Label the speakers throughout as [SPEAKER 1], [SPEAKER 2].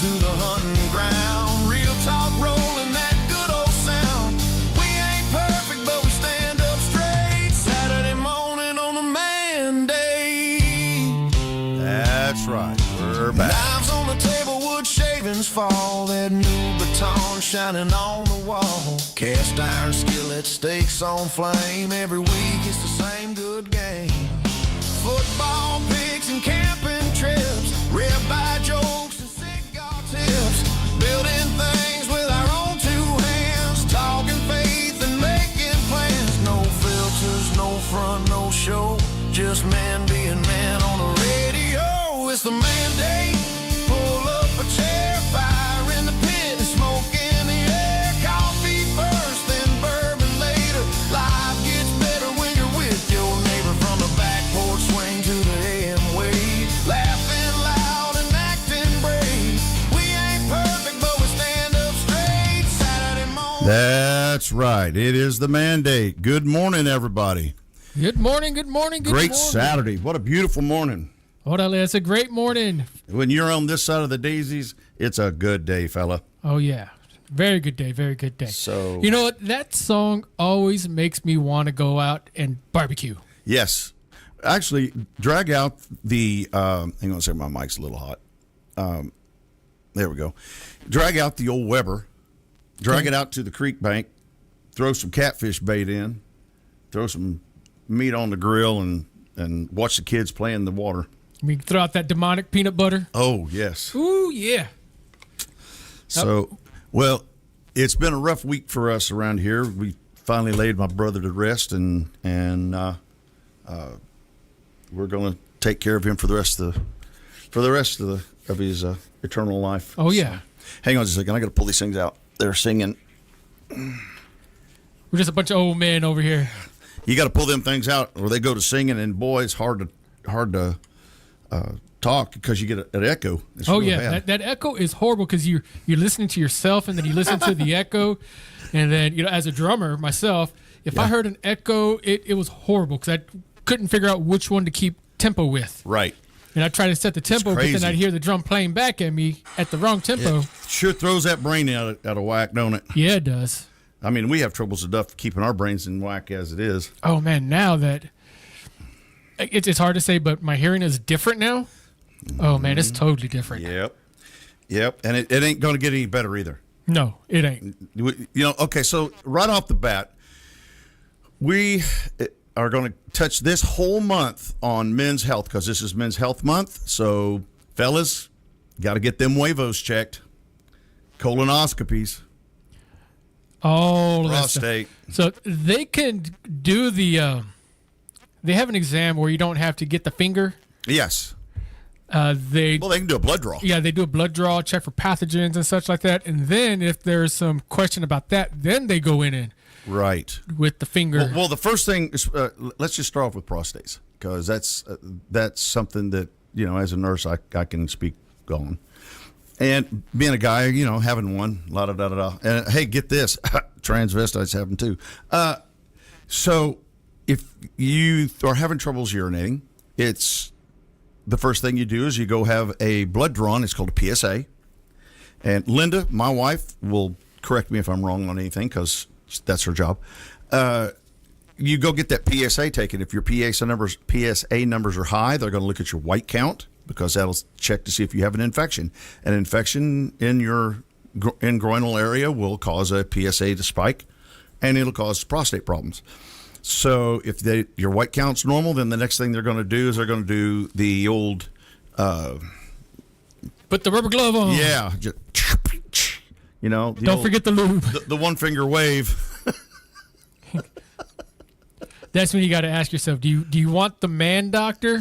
[SPEAKER 1] to the hunting ground. Real talk rolling that good old sound. We ain't perfect, but we stand up straight. Saturday morning on a mandate.
[SPEAKER 2] That's right. We're back.
[SPEAKER 1] Knives on the table, wood shavings fall. That new baton shining on the wall. Cast iron skillet, steaks on flame. Every week it's the same good game. Football picks and camping trips. Ribeye jokes and cigar tips. Building things with our own two hands. Talking faith and making plans. No filters, no front, no show. Just man being man on the radio. It's the mandate. Pull up a chair, fire in the pit, and smoke in the air. Coffee first, then bourbon later. Life gets better when you're with your neighbor. From the back porch swing to the AM wave. Laughing loud and acting brave. We ain't perfect, but we stand up straight. Saturday morning.
[SPEAKER 2] That's right. It is the mandate. Good morning, everybody.
[SPEAKER 3] Good morning, good morning, good
[SPEAKER 2] Great
[SPEAKER 3] morning.
[SPEAKER 2] Saturday. What a beautiful morning.
[SPEAKER 3] Orale, it's a great morning.
[SPEAKER 2] When you're on this side of the daisies, it's a good day, fella.
[SPEAKER 3] Oh, yeah. Very good day, very good day.
[SPEAKER 2] So,
[SPEAKER 3] you know what? That song always makes me want to go out and barbecue.
[SPEAKER 2] yes. Actually, drag out the, hang on a second, my mic's a little hot. There we go. Drag out the old Weber. Drag it out to the creek bank. Throw some catfish bait in. Throw some meat on the grill and watch the kids play in the water.
[SPEAKER 3] We can throw out that demonic peanut butter.
[SPEAKER 2] Oh, yes.
[SPEAKER 3] Ooh, yeah.
[SPEAKER 2] So, well, it's been a rough week for us around here. We finally laid my brother to rest, and we're going to take care of him for the rest of his eternal life.
[SPEAKER 3] Oh, yeah.
[SPEAKER 2] So, hang on just a second. I got to pull these things out. They're singing.
[SPEAKER 3] We're just a bunch of old men over here.
[SPEAKER 2] You got to pull them things out, or they go to singing, and boy, it's hard to talk because you get an echo. It's
[SPEAKER 3] Oh,
[SPEAKER 2] really
[SPEAKER 3] yeah.
[SPEAKER 2] bad.
[SPEAKER 3] That echo is horrible because you're listening to yourself, and then you listen to the echo. And then, as a drummer myself, if I heard an echo, it was horrible because I couldn't figure out which one to keep tempo with.
[SPEAKER 2] Right.
[SPEAKER 3] And I tried to set the tempo, but
[SPEAKER 2] crazy.
[SPEAKER 3] then I'd hear the drum playing back at me at the wrong tempo.
[SPEAKER 2] It sure throws that brain out of whack, don't it?
[SPEAKER 3] Yeah, it does.
[SPEAKER 2] I mean, we have troubles enough keeping our brains in whack as it is.
[SPEAKER 3] Oh, man, now that it's hard to say, but my hearing is different now. Oh, man, it's totally different.
[SPEAKER 2] Yep. And it ain't going to get any better either.
[SPEAKER 3] No, it ain't.
[SPEAKER 2] Okay, so right off the bat, we are going to touch this whole month on men's health because this is Men's Health Month. So, fellas, got to get them huevos checked. Colonoscopies.
[SPEAKER 3] Oh,
[SPEAKER 2] Prostate.
[SPEAKER 3] So they can do the. They have an exam where you don't have to get the finger.
[SPEAKER 2] Yes.
[SPEAKER 3] They
[SPEAKER 2] can do a blood draw.
[SPEAKER 3] Yeah, they do a blood draw, check for pathogens and such like that, and then if there's some question about that, then they go in and
[SPEAKER 2] Right.
[SPEAKER 3] with the finger.
[SPEAKER 2] Well, the first thing is let's just start off with prostates because that's something that as a nurse I can speak on. And being a guy, having one, la da da da da. And hey, get this, transvestites have them too. So if you are having troubles urinating, it's the first thing you do is you go have a blood drawn. It's called a PSA. And Linda, my wife, will correct me if I'm wrong on anything because that's her job. You go get that PSA taken. If your PSA numbers are high, they're going to look at your white count because that'll check to see if you have an infection. An infection in your groinal area will cause a PSA to spike, and it'll cause prostate problems. So if your white count's normal, then the next thing they're going to do is they're going to do the old
[SPEAKER 3] Put the rubber glove on.
[SPEAKER 2] Yeah. Just,
[SPEAKER 3] Don't forget the lube.
[SPEAKER 2] The one finger wave.
[SPEAKER 3] That's when you got to ask yourself, do you want the man doctor?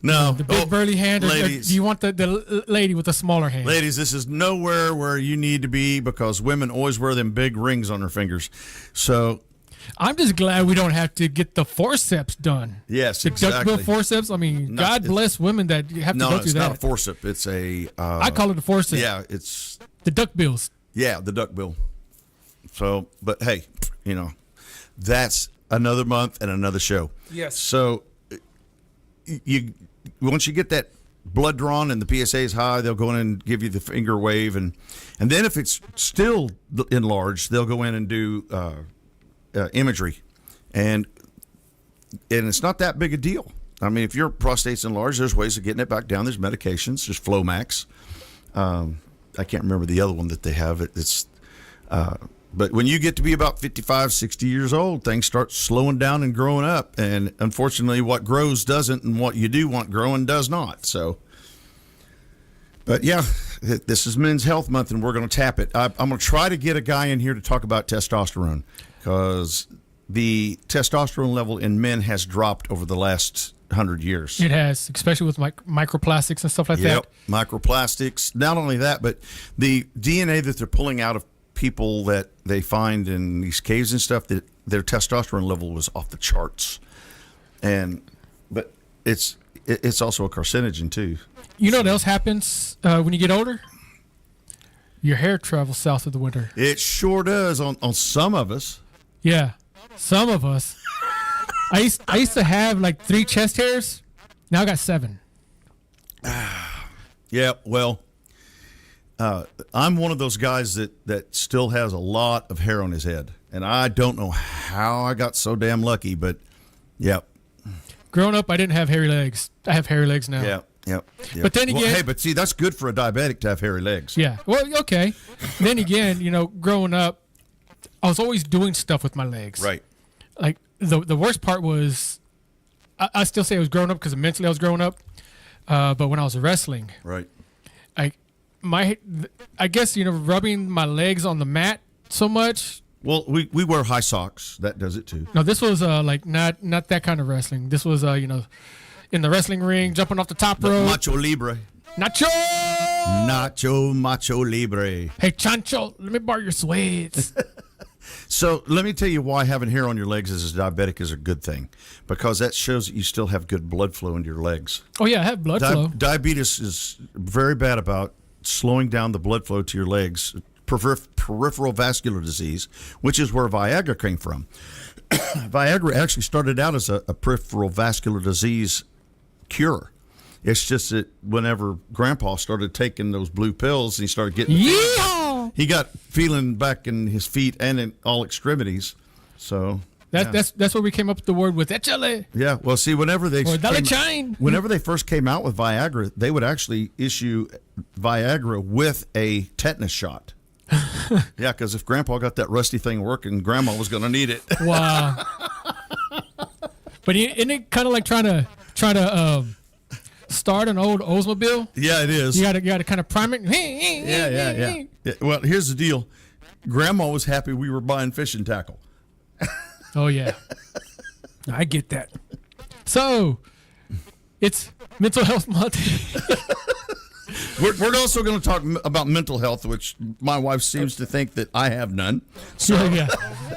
[SPEAKER 2] No.
[SPEAKER 3] The big burly hand, or
[SPEAKER 2] ladies.
[SPEAKER 3] do you want the lady with the smaller hand?
[SPEAKER 2] Ladies, this is nowhere where you need to be because women always wear them big rings on their fingers. So
[SPEAKER 3] I'm just glad we don't have to get the forceps done.
[SPEAKER 2] yes,
[SPEAKER 3] The
[SPEAKER 2] exactly.
[SPEAKER 3] duckbill forceps. I mean,
[SPEAKER 2] No,
[SPEAKER 3] God bless women that have to go through
[SPEAKER 2] it's
[SPEAKER 3] that.
[SPEAKER 2] not a forceps. It's a.
[SPEAKER 3] I call it a forceps.
[SPEAKER 2] Yeah, it's
[SPEAKER 3] The duckbills.
[SPEAKER 2] the duckbill. So, but hey, that's another month and another show.
[SPEAKER 3] Yes.
[SPEAKER 2] So, once you get that blood drawn and the PSA is high, they'll go in and give you the finger wave, and then if it's still enlarged, they'll go in and do imagery, and it's not that big a deal. I mean, if your prostate's enlarged, there's ways of getting it back down. There's medications. There's Flomax. I can't remember the other one that they have. But when you get to be about 55, 60 years old, things start slowing down and growing up. And unfortunately, what grows doesn't, and what you do want growing does not. So, but yeah, this is Men's Health Month, and we're going to tap it. I'm going to try to get a guy in here to talk about testosterone, because the testosterone level in men has dropped over the last 100 years.
[SPEAKER 3] It has, especially with microplastics and stuff like
[SPEAKER 2] Yep,
[SPEAKER 3] that.
[SPEAKER 2] microplastics. Not only that, but the DNA that they're pulling out of people that they find in these caves and stuff, that their testosterone level was off the charts. But it's also a carcinogen too.
[SPEAKER 3] You know what else happens when you get older? Your hair travels south of the winter.
[SPEAKER 2] It sure does on some of us.
[SPEAKER 3] Yeah, some of us. I used to have like 3 chest hairs. Now I got 7.
[SPEAKER 2] Yeah, well, I'm one of those guys that still has a lot of hair on his head, and I don't know how I got so damn lucky, but yep.
[SPEAKER 3] Growing up, I didn't have hairy legs. I have hairy legs now.
[SPEAKER 2] Yep.
[SPEAKER 3] But then again,
[SPEAKER 2] hey, but see, that's good for a diabetic to have hairy legs.
[SPEAKER 3] Yeah. Well, okay. Then again, growing up, I was always doing stuff with my legs.
[SPEAKER 2] Right.
[SPEAKER 3] Like the worst part was, I still say I was growing up because mentally I was growing up. But when I was wrestling,
[SPEAKER 2] Right.
[SPEAKER 3] I guess rubbing my legs on the mat so much.
[SPEAKER 2] Well, we wear high socks. That does it too.
[SPEAKER 3] No, this was like not that kind of wrestling. This was in the wrestling ring, jumping off the top rope.
[SPEAKER 2] Macho Libre. Macho Libre.
[SPEAKER 3] Hey, Chancho, let me borrow your sweats.
[SPEAKER 2] So let me tell you why having hair on your legs as a diabetic is a good thing, because that shows that you still have good blood flow into your legs.
[SPEAKER 3] Oh yeah, I have blood flow.
[SPEAKER 2] Diabetes is very bad about slowing down the blood flow to your legs. Peripheral vascular disease, which is where Viagra came from. Viagra actually started out as a peripheral vascular disease cure. It's just that whenever Grandpa started taking those blue pills, he started getting he got feeling back in his feet and in all extremities. So
[SPEAKER 3] that's where we came up with the word with échale.
[SPEAKER 2] Yeah, well, see, whenever they first came out with Viagra, they would actually issue Viagra with a tetanus shot. Yeah, because if Grandpa got that rusty thing working, Grandma was going to need it.
[SPEAKER 3] Wow. But isn't it kind of like trying to start an old Oldsmobile?
[SPEAKER 2] Yeah, it is.
[SPEAKER 3] You got to kind of prime it.
[SPEAKER 2] Yeah. Well, here's the deal. Grandma was happy we were buying fishing tackle.
[SPEAKER 3] Oh yeah, I get that. So it's Mental Health Month.
[SPEAKER 2] We're also going to talk about mental health, which my wife seems to think that I have none. So
[SPEAKER 3] yeah.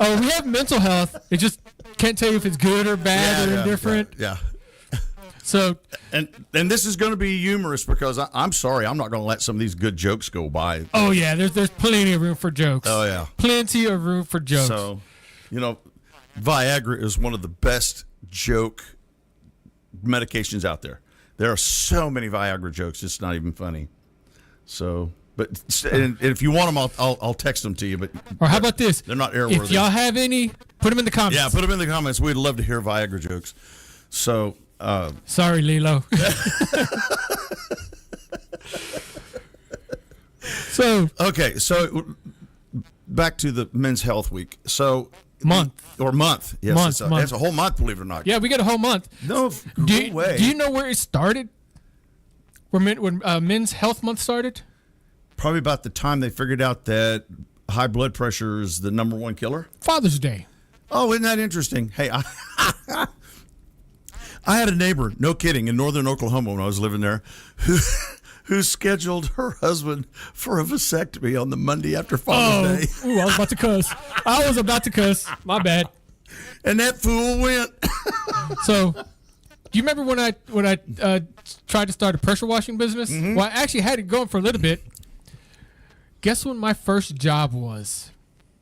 [SPEAKER 3] Oh, we have mental health. It just can't tell you if it's good or bad or indifferent.
[SPEAKER 2] Yeah.
[SPEAKER 3] So
[SPEAKER 2] and this is going to be humorous, because I'm sorry, I'm not going to let some of these good jokes go by.
[SPEAKER 3] Oh yeah, there's plenty of room for jokes.
[SPEAKER 2] Oh yeah,
[SPEAKER 3] plenty of room for jokes.
[SPEAKER 2] So, Viagra is one of the best joke medications out there. There are so many Viagra jokes, it's not even funny. So, but and if you want them, I'll text them to you. But
[SPEAKER 3] or how about this?
[SPEAKER 2] They're not airworthy.
[SPEAKER 3] If y'all have any, put them in the comments.
[SPEAKER 2] Yeah, put them in the comments. We'd love to hear Viagra jokes. So,
[SPEAKER 3] sorry, Lilo. So
[SPEAKER 2] back to the Men's Health Week. So
[SPEAKER 3] month.
[SPEAKER 2] Yes, it's a whole month, believe it or not.
[SPEAKER 3] Yeah, we got a whole month.
[SPEAKER 2] No way.
[SPEAKER 3] Do you know where it started? When Men's Health Month started?
[SPEAKER 2] Probably about the time they figured out that high blood pressure is the number one killer.
[SPEAKER 3] Father's Day.
[SPEAKER 2] Oh, isn't that interesting? Hey, I had a neighbor, no kidding, in northern Oklahoma when I was living there, who scheduled her husband for a vasectomy on the Monday after Father's Day.
[SPEAKER 3] Ooh, I was about to cuss. My bad.
[SPEAKER 2] And that fool went.
[SPEAKER 3] So, do you remember when I tried to start a pressure washing business? Mm-hmm. Well, I actually had it going for a little bit. Guess when my first job was?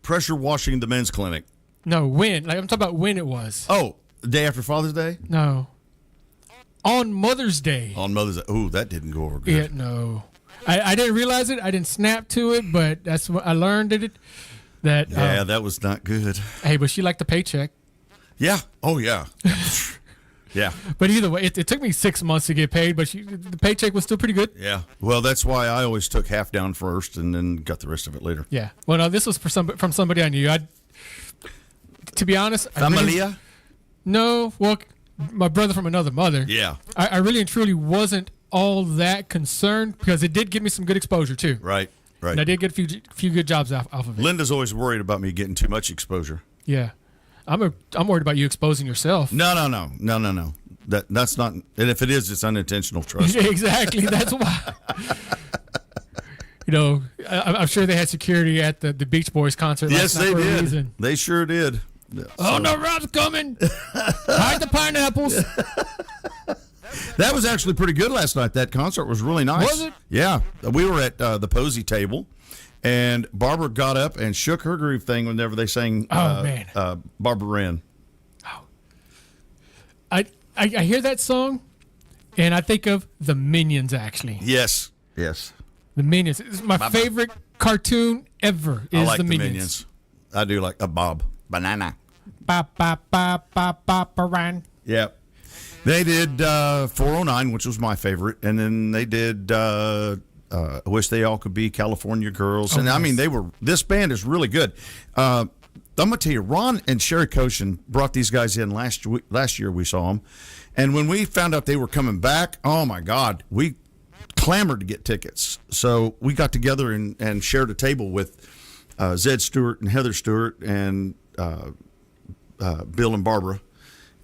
[SPEAKER 2] Pressure washing the men's clinic.
[SPEAKER 3] No, when? Like, I'm talking about when it was.
[SPEAKER 2] Oh, the day after Father's Day?
[SPEAKER 3] No. on Mother's Day.
[SPEAKER 2] On Mother's Day. Ooh, that didn't go over good.
[SPEAKER 3] Yeah, no. I didn't realize it. I didn't snap to it, but that's what I learned it.
[SPEAKER 2] That was not good.
[SPEAKER 3] Hey, but she liked the paycheck.
[SPEAKER 2] Yeah. Oh, yeah. Yeah.
[SPEAKER 3] But either way, it took me 6 months to get paid, but the paycheck was still pretty good.
[SPEAKER 2] Yeah. Well, that's why I always took half down first and then got the rest of it later.
[SPEAKER 3] Yeah. Well, no, this was from somebody I knew. To be honest,
[SPEAKER 2] Familia?
[SPEAKER 3] No. Well, my brother from another mother.
[SPEAKER 2] Yeah.
[SPEAKER 3] I really and truly wasn't all that concerned because it did give me some good exposure too.
[SPEAKER 2] Right.
[SPEAKER 3] And I did get a few good jobs off of it.
[SPEAKER 2] Linda's always worried about me getting too much exposure.
[SPEAKER 3] Yeah. I'm worried about you exposing yourself.
[SPEAKER 2] No. That's not. And if it is, it's unintentional. Trust me.
[SPEAKER 3] Exactly. That's why. I'm sure they had security at the Beach Boys concert.
[SPEAKER 2] Yes,
[SPEAKER 3] last night
[SPEAKER 2] they
[SPEAKER 3] for a
[SPEAKER 2] did.
[SPEAKER 3] reason.
[SPEAKER 2] They sure did. Yeah,
[SPEAKER 3] Oh no, Rob's coming! Hide the pineapples.
[SPEAKER 2] That was actually pretty good last night. That concert was really nice.
[SPEAKER 3] Was it?
[SPEAKER 2] Yeah. We were at the Posey table, and Barbara got up and shook her groove thing whenever they sang
[SPEAKER 3] man.
[SPEAKER 2] Barbara Wren.
[SPEAKER 3] I hear that song, and I think of the Minions. Actually,
[SPEAKER 2] Yes.
[SPEAKER 3] the Minions. It's my favorite cartoon ever.
[SPEAKER 2] I
[SPEAKER 3] Is
[SPEAKER 2] like
[SPEAKER 3] the Minions.
[SPEAKER 2] I do like a Bob. Banana.
[SPEAKER 3] Ba ba ba ba ba ba ran.
[SPEAKER 2] Yep. They did 409, which was my favorite, and then they did I Wish They All Could Be California Girls. And
[SPEAKER 3] nice.
[SPEAKER 2] I mean, this band is really good. I'm going to tell you, Ron and Sherry Koshin brought these guys in last year. We saw them. And when we found out they were coming back, oh my God, we clamored to get tickets. So we got together and shared a table with Zed Stewart and Heather Stewart and Bill and Barbara.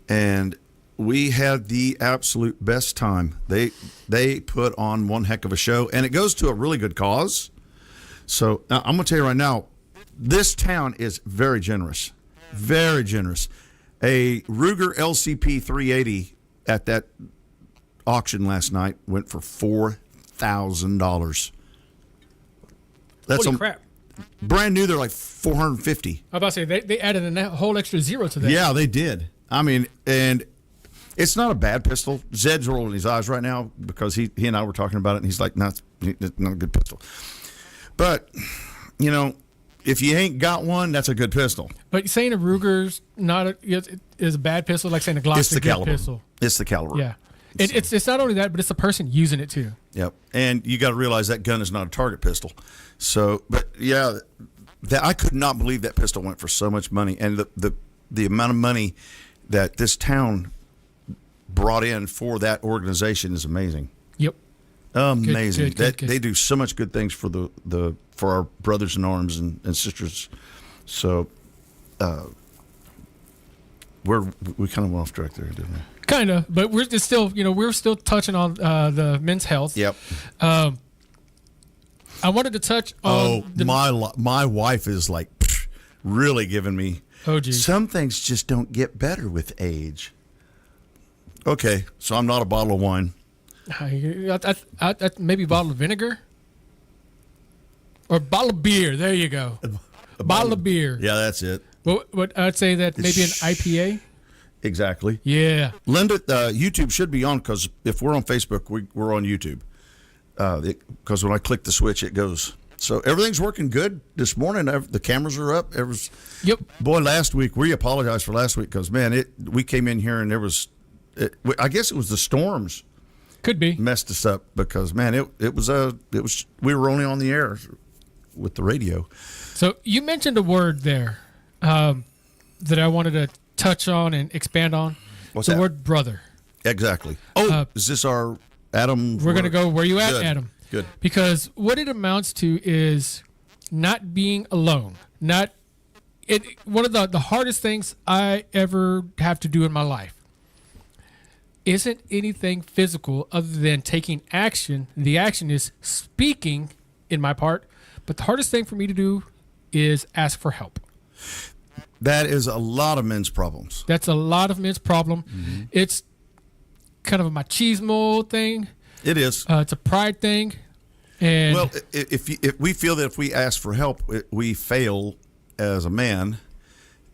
[SPEAKER 2] And we had the absolute best time. They put on one heck of a show, and it goes to a really good cause. So I'm going to tell you right now, this town is very generous, very generous. A Ruger LCP 380 at that auction last night went for $4,000. That's
[SPEAKER 3] Holy crap!
[SPEAKER 2] brand new. They're like $450.
[SPEAKER 3] I was about to say they added a whole extra zero to that.
[SPEAKER 2] Yeah, they did. I mean, and it's not a bad pistol. Zed's rolling his eyes right now because he and I were talking about it, and he's like, "No, it's not a good pistol." But if you ain't got one, that's a good pistol.
[SPEAKER 3] But saying a Ruger's is a bad pistol, like saying a Glock's
[SPEAKER 2] It's the
[SPEAKER 3] a good
[SPEAKER 2] caliber.
[SPEAKER 3] pistol.
[SPEAKER 2] It's the caliber.
[SPEAKER 3] Yeah, it's not only that, but it's the person using it too.
[SPEAKER 2] Yep. And you got to realize that gun is not a target pistol. So, but yeah, I could not believe that pistol went for so much money, and the amount of money that this town brought in for that organization is amazing.
[SPEAKER 3] Yep.
[SPEAKER 2] Amazing.
[SPEAKER 3] Good.
[SPEAKER 2] They do so much good things for for our brothers in arms and sisters. So we kind of went off track there, didn't we?
[SPEAKER 3] Kind of, but we're still touching on the men's health.
[SPEAKER 2] Yep.
[SPEAKER 3] I wanted to touch on
[SPEAKER 2] my wife is like really giving me.
[SPEAKER 3] Oh, geez.
[SPEAKER 2] Some things just don't get better with age. Okay, so I'm not a bottle of wine.
[SPEAKER 3] Maybe a bottle of vinegar or a bottle of beer. There you go. A bottle of beer.
[SPEAKER 2] Yeah, that's it.
[SPEAKER 3] What I'd say that maybe an IPA.
[SPEAKER 2] Exactly.
[SPEAKER 3] Yeah.
[SPEAKER 2] Linda, YouTube should be on because if we're on Facebook, we're on YouTube. Because when I click the switch, it goes. So everything's working good this morning. The cameras are up.
[SPEAKER 3] Yep.
[SPEAKER 2] Boy, last week we apologize for last week because we came in here and there was. I guess it was the storms.
[SPEAKER 3] Could be.
[SPEAKER 2] Messed us up because it was we were only on the air with the radio.
[SPEAKER 3] So you mentioned a word there that I wanted to touch on and expand on.
[SPEAKER 2] What's
[SPEAKER 3] the
[SPEAKER 2] that?
[SPEAKER 3] word brother.
[SPEAKER 2] Exactly. Is this our Adam?
[SPEAKER 3] We're going to go where you at,
[SPEAKER 2] Good.
[SPEAKER 3] Adam.
[SPEAKER 2] Good.
[SPEAKER 3] Because what it amounts to is not being alone. One of the hardest things I ever have to do in my life isn't anything physical other than taking action. The action is speaking in my part, but the hardest thing for me to do is ask for help.
[SPEAKER 2] That is a lot of men's problems.
[SPEAKER 3] That's a lot of men's problem. Mm-hmm. It's kind of a machismo thing.
[SPEAKER 2] It is.
[SPEAKER 3] It's a pride thing. And
[SPEAKER 2] well, if we feel that if we ask for help, we fail as a man,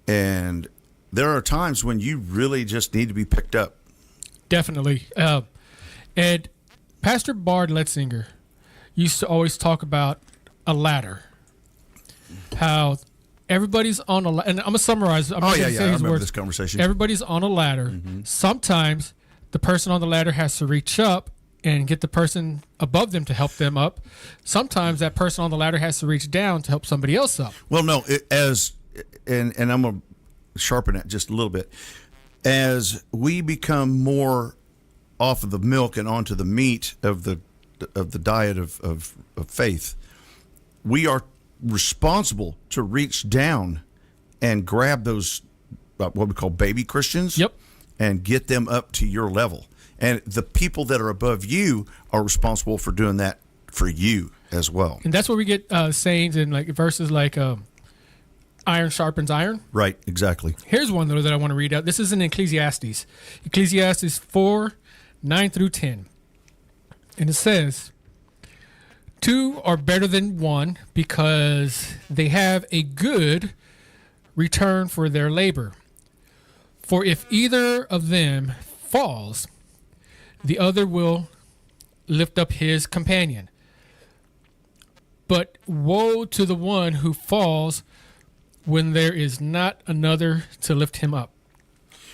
[SPEAKER 2] and there are times when you really just need to be picked up.
[SPEAKER 3] Definitely. And Pastor Bard Letzinger used to always talk about a ladder. How everybody's on a ladder. And I'm going to summarize. I'm not
[SPEAKER 2] Oh, yeah,
[SPEAKER 3] gonna
[SPEAKER 2] yeah.
[SPEAKER 3] say
[SPEAKER 2] I
[SPEAKER 3] his
[SPEAKER 2] remember
[SPEAKER 3] words.
[SPEAKER 2] this conversation.
[SPEAKER 3] Everybody's on a ladder. Sometimes the person on the ladder has to reach up and get the person above them to help them up. Sometimes that person on the ladder has to reach down to help somebody else up.
[SPEAKER 2] Well, no, and I'm going to sharpen that just a little bit. As we become more off of the milk and onto the meat of the diet of faith, we are responsible to reach down and grab those what we call baby Christians.
[SPEAKER 3] Yep.
[SPEAKER 2] And get them up to your level. And the people that are above you are responsible for doing that for you as well.
[SPEAKER 3] And that's where we get sayings and like verses like iron sharpens iron.
[SPEAKER 2] Right, exactly.
[SPEAKER 3] Here's one, though, that I want to read out. This is in Ecclesiastes. Ecclesiastes 4, 9 through 10. And it says, 2 are better than 1 because they have a good return for their labor. For if either of them falls, the other will lift up his companion. But woe to the one who falls when there is not another to lift him up.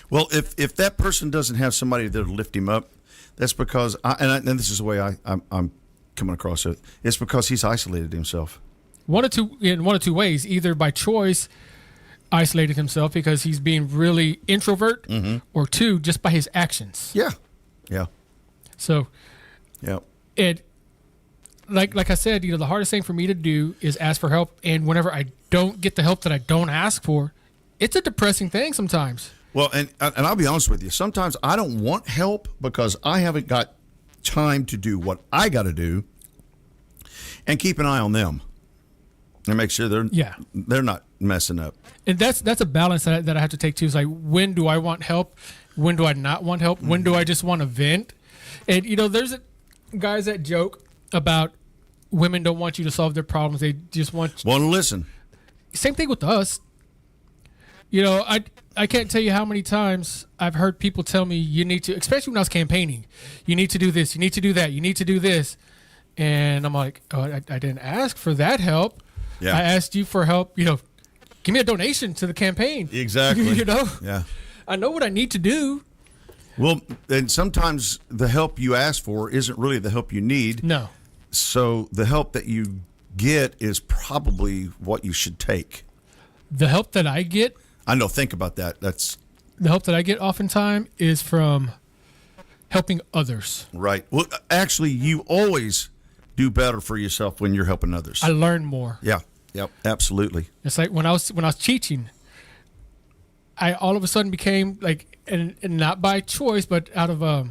[SPEAKER 2] Well, if that person doesn't have somebody there to lift him up, that's because, and this is the way I'm coming across it, it's because he's isolated himself.
[SPEAKER 3] In one of two ways, either by choice, isolated himself because he's being really introvert, or 2, just by his actions.
[SPEAKER 2] Yeah, yeah,
[SPEAKER 3] So,
[SPEAKER 2] yeah.
[SPEAKER 3] it, like I said, the hardest thing for me to do is ask for help. And whenever I don't get the help that I don't ask for, it's a depressing thing sometimes.
[SPEAKER 2] Well, and I'll be honest with you. Sometimes I don't want help because I haven't got time to do what I got to do, and keep an eye on them and make sure they're not messing up.
[SPEAKER 3] And that's a balance that I have to take too. It's like, when do I want help? When do I not want help? When do I just want to vent? And there's guys that joke about women don't want you to solve their problems. They just want
[SPEAKER 2] to listen.
[SPEAKER 3] Same thing with us. I can't tell you how many times I've heard people tell me, you need to, especially when I was campaigning, you need to do this, you need to do that, you need to do this. And I'm like, oh, I didn't ask for that help.
[SPEAKER 2] Yeah.
[SPEAKER 3] I asked you for help, give me a donation to the campaign.
[SPEAKER 2] Exactly. Yeah.
[SPEAKER 3] I know what I need to do.
[SPEAKER 2] Well, and sometimes the help you ask for isn't really the help you need.
[SPEAKER 3] No.
[SPEAKER 2] So the help that you get is probably what you should take.
[SPEAKER 3] The help that I get,
[SPEAKER 2] I know, think about that. That's
[SPEAKER 3] the help that I get oftentimes is from helping others.
[SPEAKER 2] right. Well, actually, you always do better for yourself when you're helping others.
[SPEAKER 3] I learn more.
[SPEAKER 2] Yeah. Yep. Absolutely.
[SPEAKER 3] It's like when I was teaching, I all of a sudden became like, and not by choice, but out of how do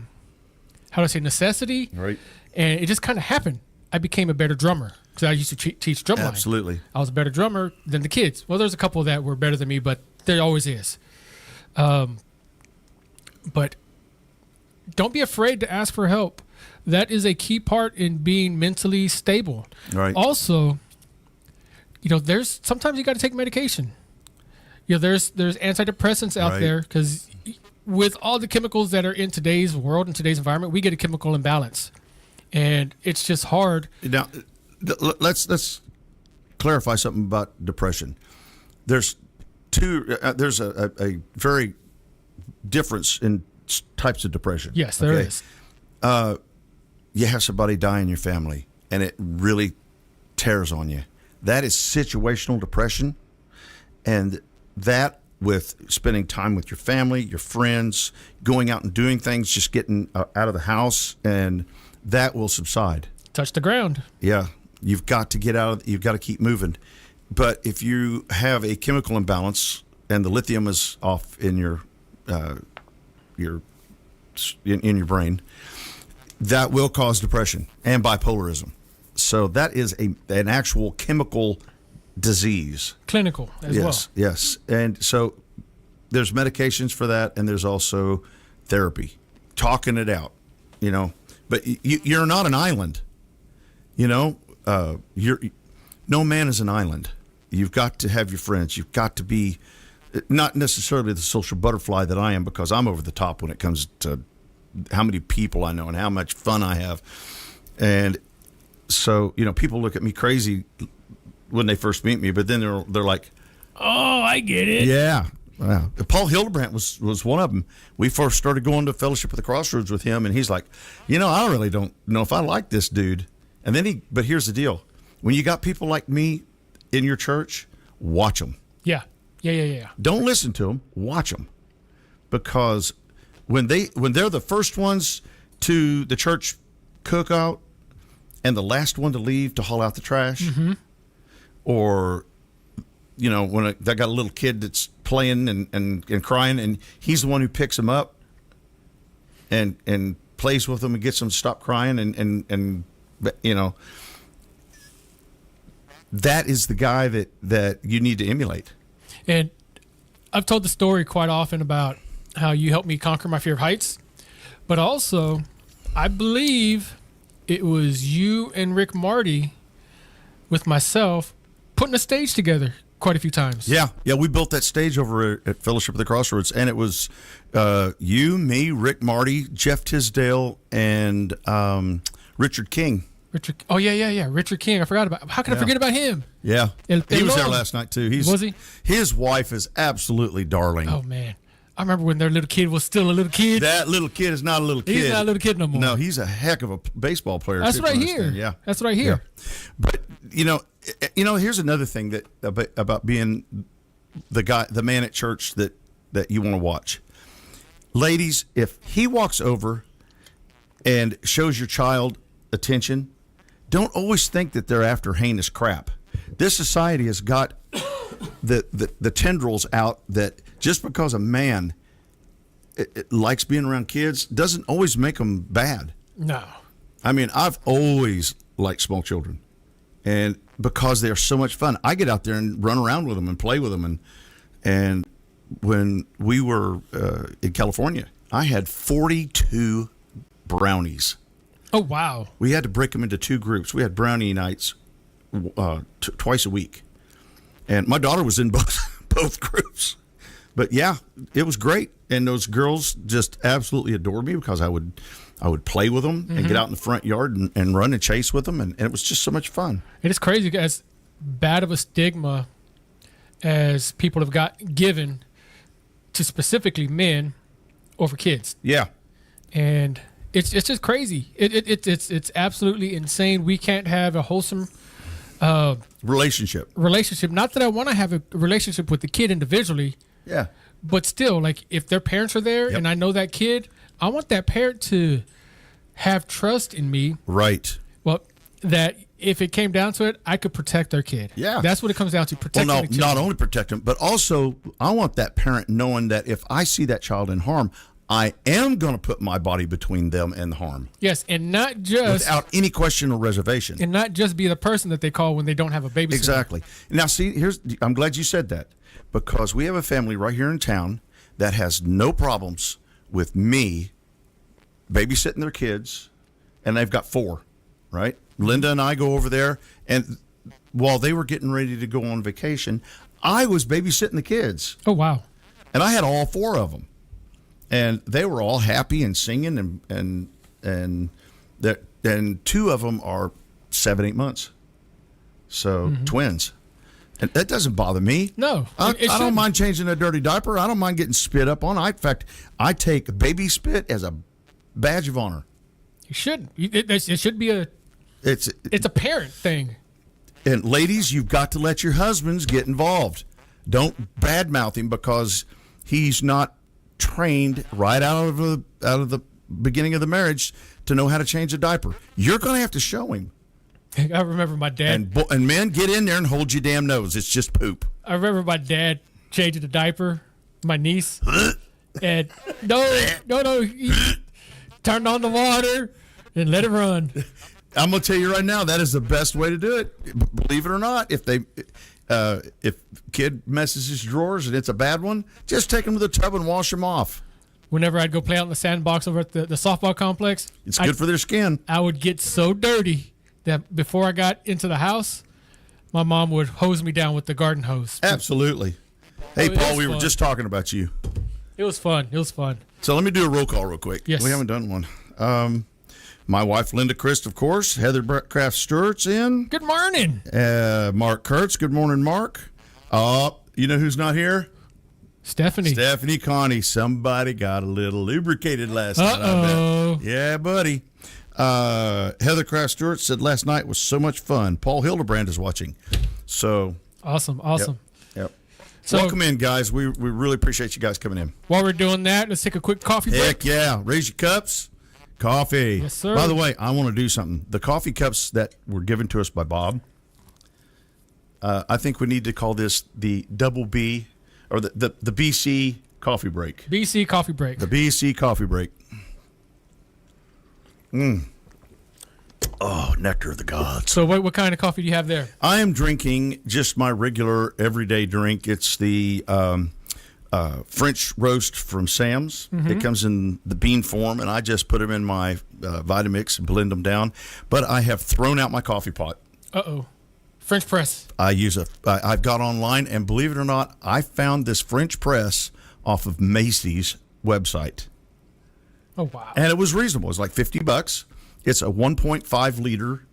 [SPEAKER 3] I say, necessity.
[SPEAKER 2] Right.
[SPEAKER 3] And it just kind of happened. I became a better drummer because I used to teach drumline.
[SPEAKER 2] Absolutely.
[SPEAKER 3] I was a better drummer than the kids. Well, there's a couple that were better than me, but there always is. But don't be afraid to ask for help. That is a key part in being mentally stable.
[SPEAKER 2] Right.
[SPEAKER 3] Also, there's sometimes you got to take medication. There's antidepressants out
[SPEAKER 2] Right.
[SPEAKER 3] there because with all the chemicals that are in today's world and today's environment, we get a chemical imbalance, and it's just hard.
[SPEAKER 2] Now, let's clarify something about depression. There's there's a very difference in types of depression.
[SPEAKER 3] Yes, there is.
[SPEAKER 2] You have somebody die in your family, and it really tears on you. That is situational depression, and that with spending time with your family, your friends, going out and doing things, just getting out of the house, and that will subside.
[SPEAKER 3] Touch the ground.
[SPEAKER 2] Yeah, you've got to get out. You've got to keep moving. But if you have a chemical imbalance and the lithium is off in your brain, that will cause depression and bipolarism. So that is an actual chemical disease.
[SPEAKER 3] Clinical as well.
[SPEAKER 2] Yes. And so there's medications for that, and there's also therapy, talking it out, But you're not an island, no man is an island. You've got to have your friends. You've got to be not necessarily the social butterfly that I am, because I'm over the top when it comes to how many people I know and how much fun I have. And so, people look at me crazy when they first meet me, but then they're like,
[SPEAKER 3] Oh, I get it.
[SPEAKER 2] yeah. Wow. Paul Hildebrandt was one of them. We first started going to Fellowship at the Crossroads with him, and he's like, I really don't know if I like this dude. And then but here's the deal. When you got people like me in your church, watch them.
[SPEAKER 3] Yeah.
[SPEAKER 2] Don't listen to them. Watch them. Because when they're the first ones to the church cookout and the last one to leave to haul out the trash, or when they got a little kid that's playing and crying, and he's the one who picks them up and plays with them and gets them to stop crying, and that is the guy that you need to emulate.
[SPEAKER 3] And I've told the story quite often about how you helped me conquer my fear of heights, but also I believe it was you and Rick Marty with myself putting a stage together quite a few times.
[SPEAKER 2] Yeah, we built that stage over at Fellowship of the Crossroads, and it was you, me, Rick Marty, Jeff Tisdale, and Richard King.
[SPEAKER 3] Oh yeah. Richard King. I forgot about. How can I forget about him?
[SPEAKER 2] Yeah, he was there last night too.
[SPEAKER 3] Was he?
[SPEAKER 2] His wife is absolutely darling.
[SPEAKER 3] Oh man, I remember when their little kid was still a little kid.
[SPEAKER 2] That little kid is not a little kid.
[SPEAKER 3] He's not a little kid no more.
[SPEAKER 2] No, he's a heck of a baseball player.
[SPEAKER 3] That's what I hear.
[SPEAKER 2] Yeah,
[SPEAKER 3] that's what I hear.
[SPEAKER 2] Yeah. But here's another thing that about being the man at church that you want to watch. Ladies, if he walks over and shows your child attention, don't always think that they're after heinous crap. This society has got the tendrils out that just because a man it likes being around kids doesn't always make them bad.
[SPEAKER 3] No.
[SPEAKER 2] I mean, I've always liked small children, and because they're so much fun, I get out there and run around with them and play with them. And when we were in California, I had 42 brownies.
[SPEAKER 3] Oh, wow.
[SPEAKER 2] We had to break them into two groups. We had brownie nights twice a week. And my daughter was in both groups. But yeah, it was great. And those girls just absolutely adored me because I would play with them and get out in the front yard and run and chase with them. And it was just so much fun.
[SPEAKER 3] It is crazy, as bad of a stigma as people have got given to specifically men over kids.
[SPEAKER 2] Yeah.
[SPEAKER 3] And it's just crazy. It's absolutely insane. We can't have a wholesome
[SPEAKER 2] relationship.
[SPEAKER 3] Not that I want to have a relationship with the kid individually.
[SPEAKER 2] Yeah.
[SPEAKER 3] But still, like, if their parents are there and I know that kid, I want that parent to have trust in me.
[SPEAKER 2] Right.
[SPEAKER 3] Well, that if it came down to it, I could protect their kid.
[SPEAKER 2] Yeah.
[SPEAKER 3] That's what it comes down to, protecting the kid.
[SPEAKER 2] Not only protect them, but also I want that parent knowing that if I see that child in harm, I am going to put my body between them and the harm.
[SPEAKER 3] Yes, and not just...
[SPEAKER 2] without any question or reservation.
[SPEAKER 3] And not just be the person that they call when they don't have a babysitter.
[SPEAKER 2] Exactly. Now, see, I'm glad you said that, because we have a family right here in town that has no problems with me babysitting their kids, and they've got 4, right? Linda and I go over there, and while they were getting ready to go on vacation, I was babysitting the kids.
[SPEAKER 3] Oh, wow.
[SPEAKER 2] And I had all 4 of them. And they were all happy and singing, and 2 of them are 7-8 months, so twins, and that doesn't bother me.
[SPEAKER 3] No,
[SPEAKER 2] I don't mind changing a dirty diaper. I don't mind getting spit up on. In fact, I take baby spit as a badge of honor.
[SPEAKER 3] You should. It should be it's a parent thing.
[SPEAKER 2] And ladies, you've got to let your husbands get involved. Don't badmouth him because he's not trained right out of the beginning of the marriage to know how to change a diaper. You're going to have to show him.
[SPEAKER 3] I remember my dad.
[SPEAKER 2] And men, get in there and hold your damn nose. It's just poop.
[SPEAKER 3] I remember my dad changing a diaper, my niece, and no, he turned on the water and let it run.
[SPEAKER 2] I'm going to tell you right now, that is the best way to do it. Believe it or not, if kid messes his drawers and it's a bad one, just take him to the tub and wash them off.
[SPEAKER 3] Whenever I'd go play out in the sandbox over at the softball complex,
[SPEAKER 2] it's good for their skin.
[SPEAKER 3] I would get so dirty that before I got into the house, my mom would hose me down with the garden hose.
[SPEAKER 2] Absolutely. Hey, Paul, we were just talking about you.
[SPEAKER 3] It was fun.
[SPEAKER 2] So let me do a roll call real quick.
[SPEAKER 3] Yes.
[SPEAKER 2] We haven't done one. My wife, Linda Christ, of course. Heather Craft Stewart's in.
[SPEAKER 3] Good morning.
[SPEAKER 2] Mark Kurtz. Good morning, Mark. You know who's not here?
[SPEAKER 3] Stephanie
[SPEAKER 2] Connie. Somebody got a little lubricated last night, I bet. Yeah, buddy. Heather Craft Stewart said last night was so much fun. Paul Hildebrand is watching. So
[SPEAKER 3] Awesome.
[SPEAKER 2] Yep.
[SPEAKER 3] So,
[SPEAKER 2] welcome in, guys. We really appreciate you guys coming in.
[SPEAKER 3] While we're doing that, let's take a quick coffee break.
[SPEAKER 2] Heck yeah. Raise your cups. Coffee.
[SPEAKER 3] Yes, sir.
[SPEAKER 2] By the way, I want to do something. The coffee cups that were given to us by Bob, I think we need to call this the double B, or the BC coffee break.
[SPEAKER 3] BC coffee break.
[SPEAKER 2] The BC coffee break. Oh, nectar of the gods.
[SPEAKER 3] So what kind of coffee do you have there?
[SPEAKER 2] I am drinking just my regular everyday drink. It's the French roast from Sam's.
[SPEAKER 3] Mm-hmm.
[SPEAKER 2] It comes in the bean form, and I just put them in my Vitamix and blend them down. But I have thrown out my coffee pot.
[SPEAKER 3] French press.
[SPEAKER 2] I've got online, and believe it or not, I found this French press off of Macy's website.
[SPEAKER 3] Oh, wow.
[SPEAKER 2] And it was reasonable. It was like $50. It's a 1.5 liter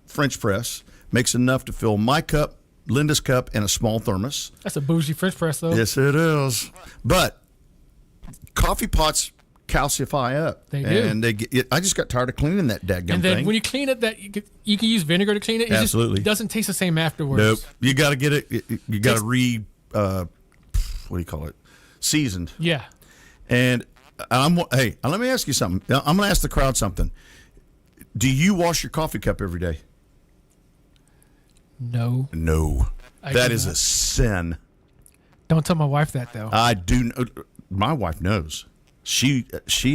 [SPEAKER 2] French press. Makes enough to fill my cup, Linda's cup, and a small thermos.
[SPEAKER 3] That's a bougie French press, though.
[SPEAKER 2] Yes, it is. But coffee pots calcify up.
[SPEAKER 3] They do.
[SPEAKER 2] And I just got tired of cleaning that dadgum thing.
[SPEAKER 3] And then when you clean it, you can use vinegar to clean it. It
[SPEAKER 2] Absolutely.
[SPEAKER 3] just doesn't taste the same afterwards.
[SPEAKER 2] Nope. You got to get it. You got to what do you call it? Seasoned.
[SPEAKER 3] Yeah.
[SPEAKER 2] And hey, let me ask you something. I'm going to ask the crowd something. Do you wash your coffee cup every day?
[SPEAKER 3] No.
[SPEAKER 2] No.
[SPEAKER 3] I
[SPEAKER 2] That
[SPEAKER 3] do
[SPEAKER 2] is
[SPEAKER 3] not.
[SPEAKER 2] a sin.
[SPEAKER 3] Don't tell my wife that, though.
[SPEAKER 2] I do know. My wife knows. She.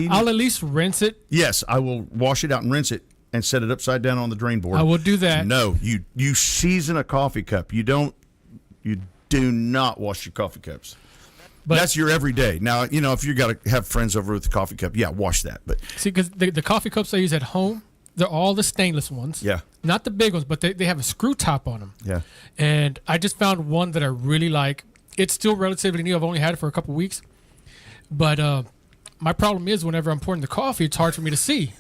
[SPEAKER 3] I'll at least rinse it.
[SPEAKER 2] Yes, I will wash it out and rinse it and set it upside down on the drain board.
[SPEAKER 3] I will do that.
[SPEAKER 2] No, you season a coffee cup. You do not wash your coffee cups.
[SPEAKER 3] But
[SPEAKER 2] That's your everyday. Now, if you got to have friends over with the coffee cup, yeah, wash that. But
[SPEAKER 3] see, because the coffee cups I use at home, they're all the stainless ones.
[SPEAKER 2] Yeah.
[SPEAKER 3] Not the big ones, but they have a screw top on them.
[SPEAKER 2] yeah,
[SPEAKER 3] And I just found one that I really like. It's still relatively new. I've only had it for a couple weeks. But my problem is whenever I'm pouring the coffee, it's hard for me to see.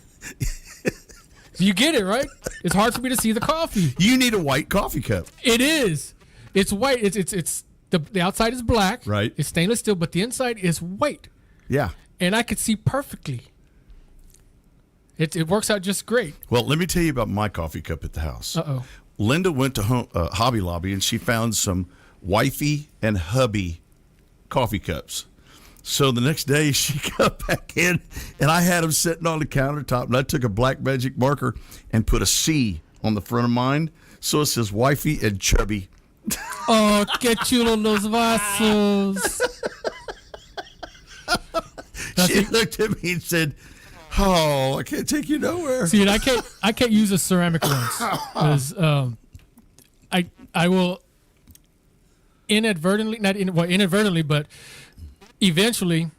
[SPEAKER 3] So you get it, right? It's hard for me to see the coffee.
[SPEAKER 2] you need a white coffee cup.
[SPEAKER 3] It is. It's white. It's the outside is black.
[SPEAKER 2] Right.
[SPEAKER 3] It's stainless steel, but the inside is white.
[SPEAKER 2] Yeah.
[SPEAKER 3] And I could see perfectly. It works out just great.
[SPEAKER 2] Well, let me tell you about my coffee cup at the house.
[SPEAKER 3] Uh-oh.
[SPEAKER 2] Linda went to Hobby Lobby and she found some wifey and hubby coffee cups. So the next day she got back in and I had them sitting on the countertop and I took a black magic marker and put a C on the front of mine. So it says wifey and chubby.
[SPEAKER 3] Oh, que chulo los vasos.
[SPEAKER 2] She looked at me and said, "Oh, I can't take you nowhere."
[SPEAKER 3] See, and I can't use the ceramic ones because I will inadvertently, but eventually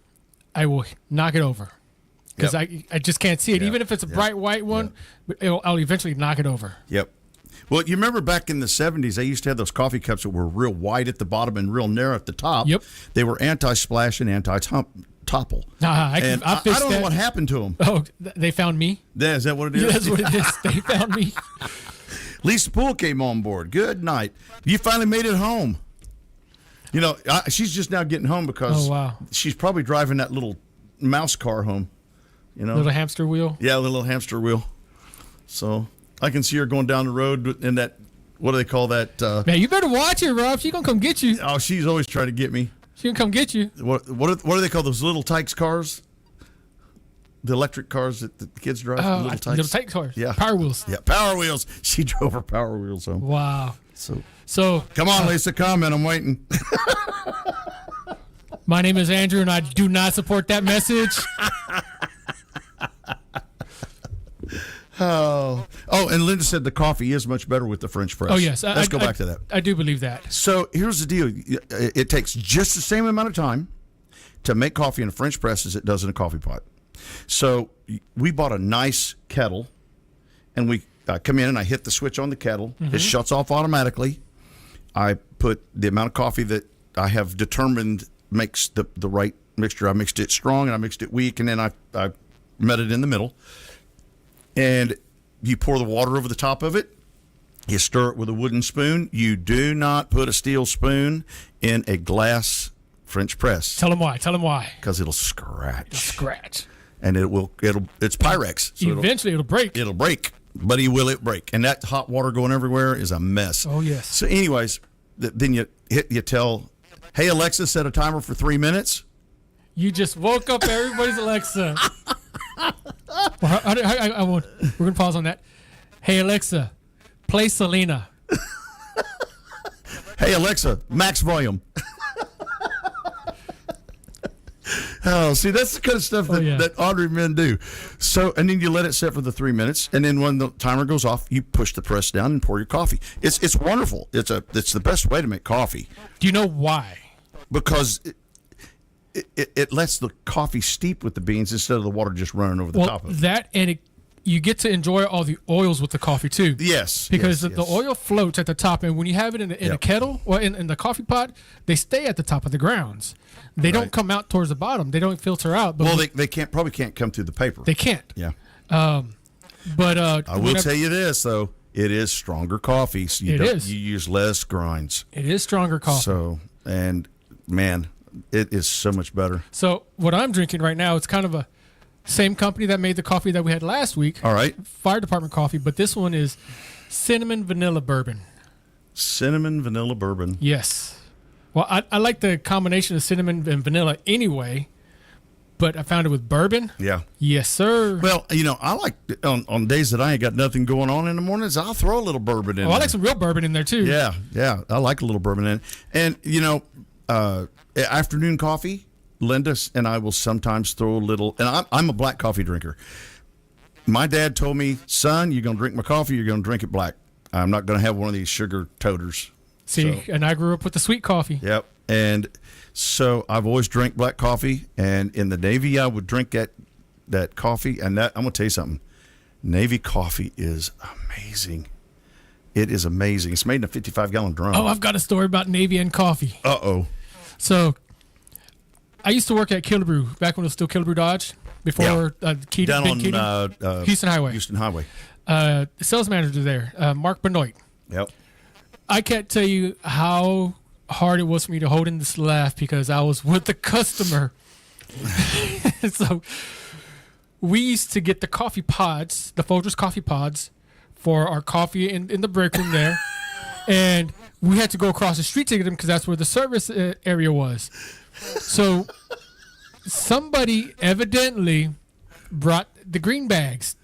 [SPEAKER 3] I will knock it over because
[SPEAKER 2] Yep.
[SPEAKER 3] I just can't see it.
[SPEAKER 2] Yeah.
[SPEAKER 3] Even if it's a bright white one, but I'll eventually knock it over.
[SPEAKER 2] Yep. Well, you remember back in the 70s, they used to have those coffee cups that were real wide at the bottom and real narrow at the top.
[SPEAKER 3] Yep.
[SPEAKER 2] They were anti-splash and anti-topple.
[SPEAKER 3] I
[SPEAKER 2] I
[SPEAKER 3] fixed
[SPEAKER 2] don't know
[SPEAKER 3] that.
[SPEAKER 2] what happened to them.
[SPEAKER 3] Oh, they found me.
[SPEAKER 2] Yeah, is that what it is?
[SPEAKER 3] Yeah, that's what it is. They found me.
[SPEAKER 2] Lisa Poole came on board. Good night. You finally made it home. She's just now getting home because
[SPEAKER 3] Oh, wow.
[SPEAKER 2] she's probably driving that little mouse car home.
[SPEAKER 3] Little hamster wheel.
[SPEAKER 2] Yeah, the little hamster wheel. So I can see her going down the road in that, what do they call that?
[SPEAKER 3] Man, you better watch it, Rob. She gonna come get you.
[SPEAKER 2] Oh, she's always trying to get me.
[SPEAKER 3] She gonna come get you.
[SPEAKER 2] What do they call those little tykes cars? The electric cars that the kids drive?
[SPEAKER 3] Little tank cars.
[SPEAKER 2] Yeah.
[SPEAKER 3] Power wheels.
[SPEAKER 2] Yeah, Power Wheels. She drove her Power Wheels home.
[SPEAKER 3] Wow.
[SPEAKER 2] So come on, Lisa, comment. I'm waiting.
[SPEAKER 3] My name is Andrew, and I do not support that message.
[SPEAKER 2] Oh, and Linda said the coffee is much better with the French press.
[SPEAKER 3] Oh, yes.
[SPEAKER 2] Let's go back to that.
[SPEAKER 3] I do believe that.
[SPEAKER 2] So here's the deal. It takes just the same amount of time to make coffee in a French press as it does in a coffee pot. So we bought a nice kettle, and we come in and I hit the switch on the kettle.
[SPEAKER 3] Mm-hmm.
[SPEAKER 2] It shuts off automatically. I put the amount of coffee that I have determined makes the right mixture. I mixed it strong and I mixed it weak, and then I met it in the middle. And you pour the water over the top of it. You stir it with a wooden spoon. You do not put a steel spoon in a glass French press.
[SPEAKER 3] Tell them why. Tell them why.
[SPEAKER 2] Because it'll scratch.
[SPEAKER 3] It'll scratch.
[SPEAKER 2] And it's Pyrex. So
[SPEAKER 3] Eventually it'll break.
[SPEAKER 2] It'll break. But will it break? And that hot water going everywhere is a mess.
[SPEAKER 3] Oh, yes.
[SPEAKER 2] So anyways, then you tell, hey, Alexa, set a timer for 3 minutes.
[SPEAKER 3] You just woke up everybody's Alexa. Well, we're going to pause on that. Hey, Alexa, play Selena.
[SPEAKER 2] Hey, Alexa, max volume. Oh, see, that's the kind of stuff that Audrey men do. So, and then you let it set for the 3 minutes, and then when the timer goes off, you push the press down and pour your coffee. It's wonderful. It's the best way to make coffee.
[SPEAKER 3] Do you know why?
[SPEAKER 2] Because it lets the coffee steep with the beans instead of the water just running over the top of it.
[SPEAKER 3] That and you get to enjoy all the oils with the coffee too.
[SPEAKER 2] Yes,
[SPEAKER 3] because the oil floats at the top, and when you have it in a kettle or in the coffee pot, they stay at the top of the grounds. They don't come out towards the bottom. They don't filter out. But
[SPEAKER 2] they probably can't come through the paper.
[SPEAKER 3] They can't.
[SPEAKER 2] Yeah.
[SPEAKER 3] But
[SPEAKER 2] I will tell you this though, it is stronger coffee. So you use less grinds.
[SPEAKER 3] It is stronger coffee.
[SPEAKER 2] So, and man, it is so much better.
[SPEAKER 3] So what I'm drinking right now, it's kind of a same company that made the coffee that we had last week.
[SPEAKER 2] All right.
[SPEAKER 3] Fire department coffee, but this one is cinnamon vanilla bourbon.
[SPEAKER 2] Cinnamon vanilla bourbon.
[SPEAKER 3] Yes. Well, I like the combination of cinnamon and vanilla anyway, but I found it with bourbon.
[SPEAKER 2] Yeah.
[SPEAKER 3] Yes, sir.
[SPEAKER 2] Well, I like on days that I ain't got nothing going on in the mornings, I'll throw a little bourbon in.
[SPEAKER 3] I like some real bourbon in there too.
[SPEAKER 2] Yeah. I like a little bourbon in. And afternoon coffee, Linda and I will sometimes throw a little. And I'm a black coffee drinker. My dad told me, son, you're gonna drink my coffee, you're gonna drink it black. I'm not gonna have one of these sugar toters.
[SPEAKER 3] And I grew up with the sweet coffee.
[SPEAKER 2] Yep. And so I've always drank black coffee, and in the Navy I would drink that coffee. And that, I'm gonna tell you something. Navy coffee is amazing. It is amazing. It's made in a 55-gallon drum.
[SPEAKER 3] Oh, I've got a story about Navy and coffee.
[SPEAKER 2] Uh-oh.
[SPEAKER 3] So I used to work at Killebrew back when it was still Killebrew Dodge before Keating.
[SPEAKER 2] Down on
[SPEAKER 3] Houston Highway.
[SPEAKER 2] Houston Highway.
[SPEAKER 3] The sales manager there, Mark Benoit.
[SPEAKER 2] Yep.
[SPEAKER 3] I can't tell you how hard it was for me to hold in this laugh because I was with the customer. So we used to get the coffee pods, the Folgers coffee pods, for our coffee in the break room there. And we had to go across the street to get them because that's where the service area was. So somebody evidently brought the green bags,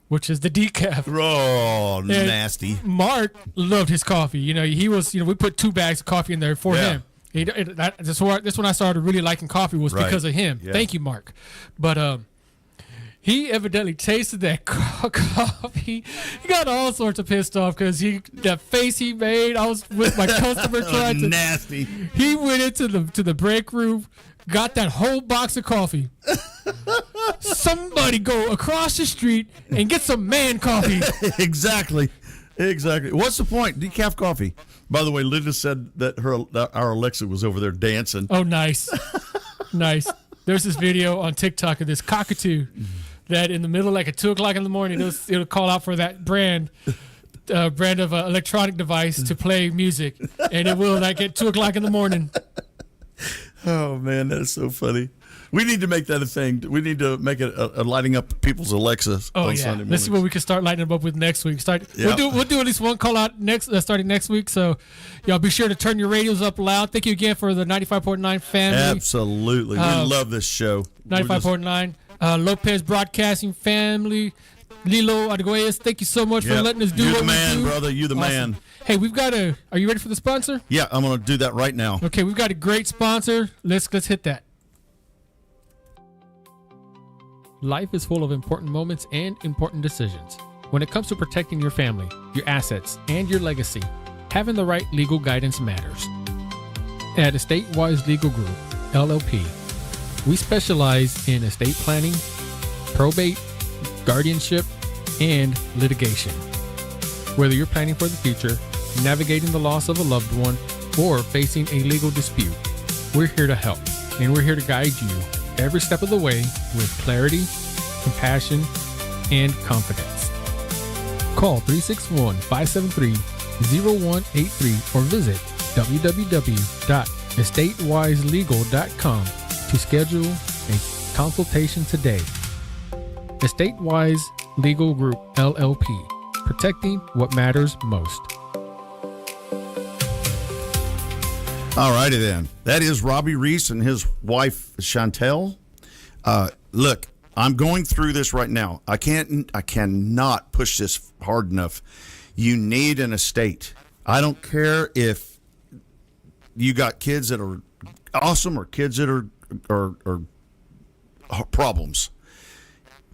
[SPEAKER 3] which is the decaf.
[SPEAKER 2] Oh,
[SPEAKER 3] and
[SPEAKER 2] nasty.
[SPEAKER 3] Mark loved his coffee. He was, we put 2 bags of coffee in there for him. That's when I started really liking coffee was because of him. Yeah. Thank you, Mark. But he evidently tasted that coffee. He got all sorts of pissed off because that face he made. I was with my customer trying to.
[SPEAKER 2] Nasty.
[SPEAKER 3] He went into the break room, got that whole box of coffee. Somebody go across the street and get some man coffee.
[SPEAKER 2] Exactly. What's the point? Decaf coffee. By the way, Linda said that our Alexa was over there dancing.
[SPEAKER 3] Oh, nice. Nice. There's this video on TikTok of this cockatoo that in the middle, at 2 o'clock in the morning, it'll call out for that brand of electronic device to play music, and it will at 2 o'clock in the morning.
[SPEAKER 2] Oh man, that's so funny. We need to make that a thing. We need to make it a lighting up people's Alexas on Sunday mornings.
[SPEAKER 3] Let's see what we can start lighting them up with next week. We'll do at least one call out starting next week. So y'all be sure to turn your radios up loud. Thank you again for the 95.9 family.
[SPEAKER 2] Absolutely, we love this show.
[SPEAKER 3] 95.9 Lopez Broadcasting family. Lilo Arguelles, thank you so much for letting us do what we do.
[SPEAKER 2] You're the man, brother. You're the man.
[SPEAKER 3] Hey, are you ready for the sponsor?
[SPEAKER 2] Yeah, I'm going to do that right now.
[SPEAKER 3] Okay, we've got a great sponsor. Let's hit that. Life is full of important moments and important decisions. When it comes to protecting your family, your assets, and your legacy, having the right legal guidance matters. At Estate Wise Legal Group, LLP, we specialize in estate planning, probate, guardianship, and litigation. Whether you're planning for the future, navigating the loss of a loved one, or facing a legal dispute, we're here to help. and we're here to guide you every step of the way with clarity, compassion, and confidence. Call 361-573-0183 or visit www.estatewiselegal.com to schedule a consultation today. Estatewise Legal Group, LLP, protecting what matters most.
[SPEAKER 2] All righty then. That is Robbie Reese and his wife Chantel. Look, I'm going through this right now. I cannot push this hard enough. You need an estate. I don't care if you got kids that are awesome or kids that are problems.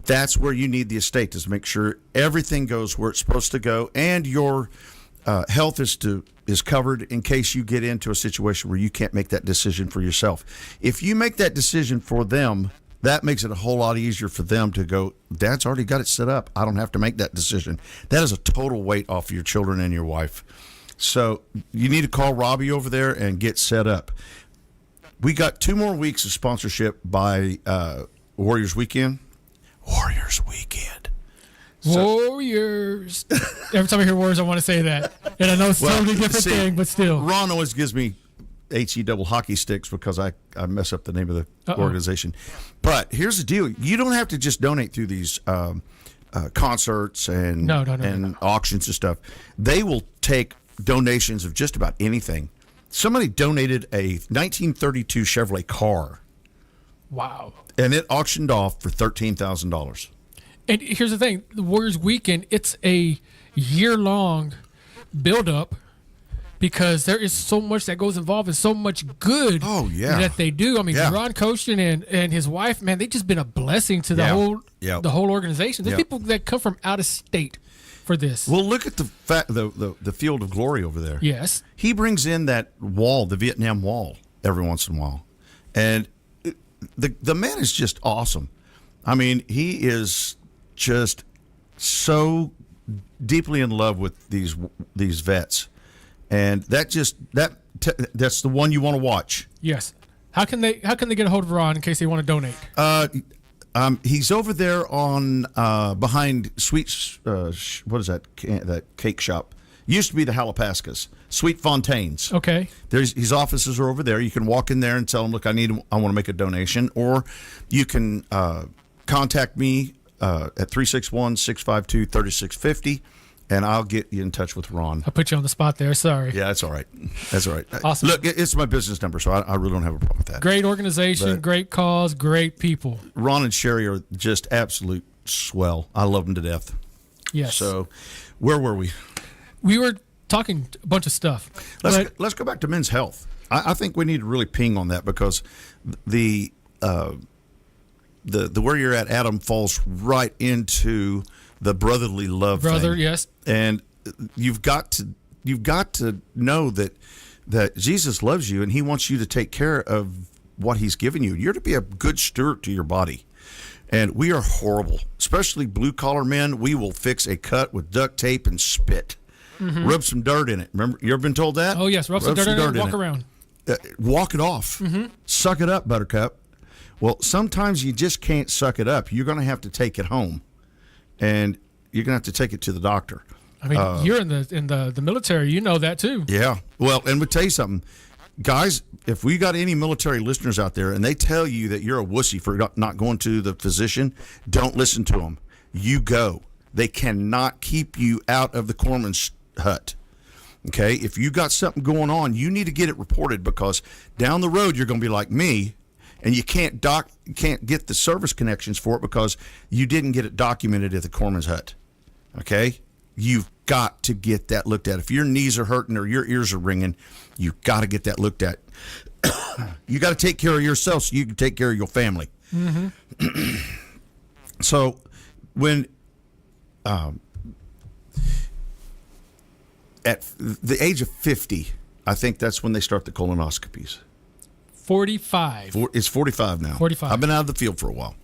[SPEAKER 2] That's where you need the estate, to make sure everything goes where it's supposed to go, and your health is covered in case you get into a situation where you can't make that decision for yourself. If you make that decision for them, that makes it a whole lot easier for them to go, Dad's already got it set up. I don't have to make that decision. That is a total weight off of your children and your wife. So you need to call Robbie over there and get set up. We got 2 more weeks of sponsorship by Warriors Weekend. Warriors Weekend.
[SPEAKER 3] Warriors. Every time I hear Warriors, I want to say that. And I know it's a totally different thing, but still.
[SPEAKER 2] Ron always gives me HE double hockey sticks because I mess up the name of the organization. But here's the deal. You don't have to just donate through these concerts and auctions and stuff. They will take donations of just about anything. Somebody donated a 1932 Chevrolet car.
[SPEAKER 3] Wow.
[SPEAKER 2] And it auctioned off for $13,000.
[SPEAKER 3] And here's the thing. The Warriors Weekend, it's a year-long build-up because there is so much that goes involved and so much good that they do. I mean, Ron Koshin and his wife, man, they've just been a blessing to the whole organization. There's people that come from out of state for this.
[SPEAKER 2] Well, look at the Field of Glory over there.
[SPEAKER 3] Yes.
[SPEAKER 2] He brings in that wall, the Vietnam Wall, every once in a while. And the man is just awesome. I mean, he is just so deeply in love with these vets. And that's the one you want to watch.
[SPEAKER 3] Yes. How can they get a hold of Ron in case they want to donate?
[SPEAKER 2] He's over there on behind Sweets. What is that? That cake shop used to be the Halapaskas, Sweet Fontaines.
[SPEAKER 3] Okay.
[SPEAKER 2] His offices are over there. You can walk in there and tell him, "Look, I want to make a donation," or you can contact me at 361-652-3650. And I'll get you in touch with Ron.
[SPEAKER 3] I put you on the spot there. Sorry.
[SPEAKER 2] Yeah, that's all right. That's all right.
[SPEAKER 3] Awesome.
[SPEAKER 2] Look, it's my business number, so I really don't have a problem with that.
[SPEAKER 3] Great organization, great cause, great people.
[SPEAKER 2] Ron and Sherry are just absolute swell. I love them to death.
[SPEAKER 3] Yes.
[SPEAKER 2] So, where were we?
[SPEAKER 3] We were talking a bunch of stuff.
[SPEAKER 2] Let's go back to men's health. I think we need to really ping on that because the where you're at, Adam, falls right into the brotherly love thing.
[SPEAKER 3] Yes.
[SPEAKER 2] And you've got to know that Jesus loves you and he wants you to take care of what he's given you. You're to be a good steward to your body. And we are horrible, especially blue collar men. We will fix a cut with duct tape and spit. Mm-hmm. Rub some dirt in it. Remember, you ever been told that?
[SPEAKER 3] Oh yes, rub some dirt in it, walk around.
[SPEAKER 2] Walk it off. Mm-hmm. Suck it up, Buttercup. Well, sometimes you just can't suck it up. You're going to have to take it home. And you're going to have to take it to the doctor.
[SPEAKER 3] I mean, you're in the military. You know that, too.
[SPEAKER 2] Yeah. Well, and we'll tell you something. Guys, if we got any military listeners out there and they tell you that you're a wussy for not going to the physician, don't listen to them. You go. They cannot keep you out of the corpsman's hut. Okay? If you got something going on, you need to get it reported because down the road you're going to be like me. And you can't get the service connections for it because you didn't get it documented at the corpsman's hut. Okay? You've got to get that looked at. If your knees are hurting or your ears are ringing, you've got to get that looked at. You got to take care of yourself so you can take care of your family. Mm-hmm. So when at the age of 50, I think that's when they start the colonoscopies.
[SPEAKER 3] 45.
[SPEAKER 2] It's 45 now.
[SPEAKER 3] 45.
[SPEAKER 2] I've been out of the field for a while.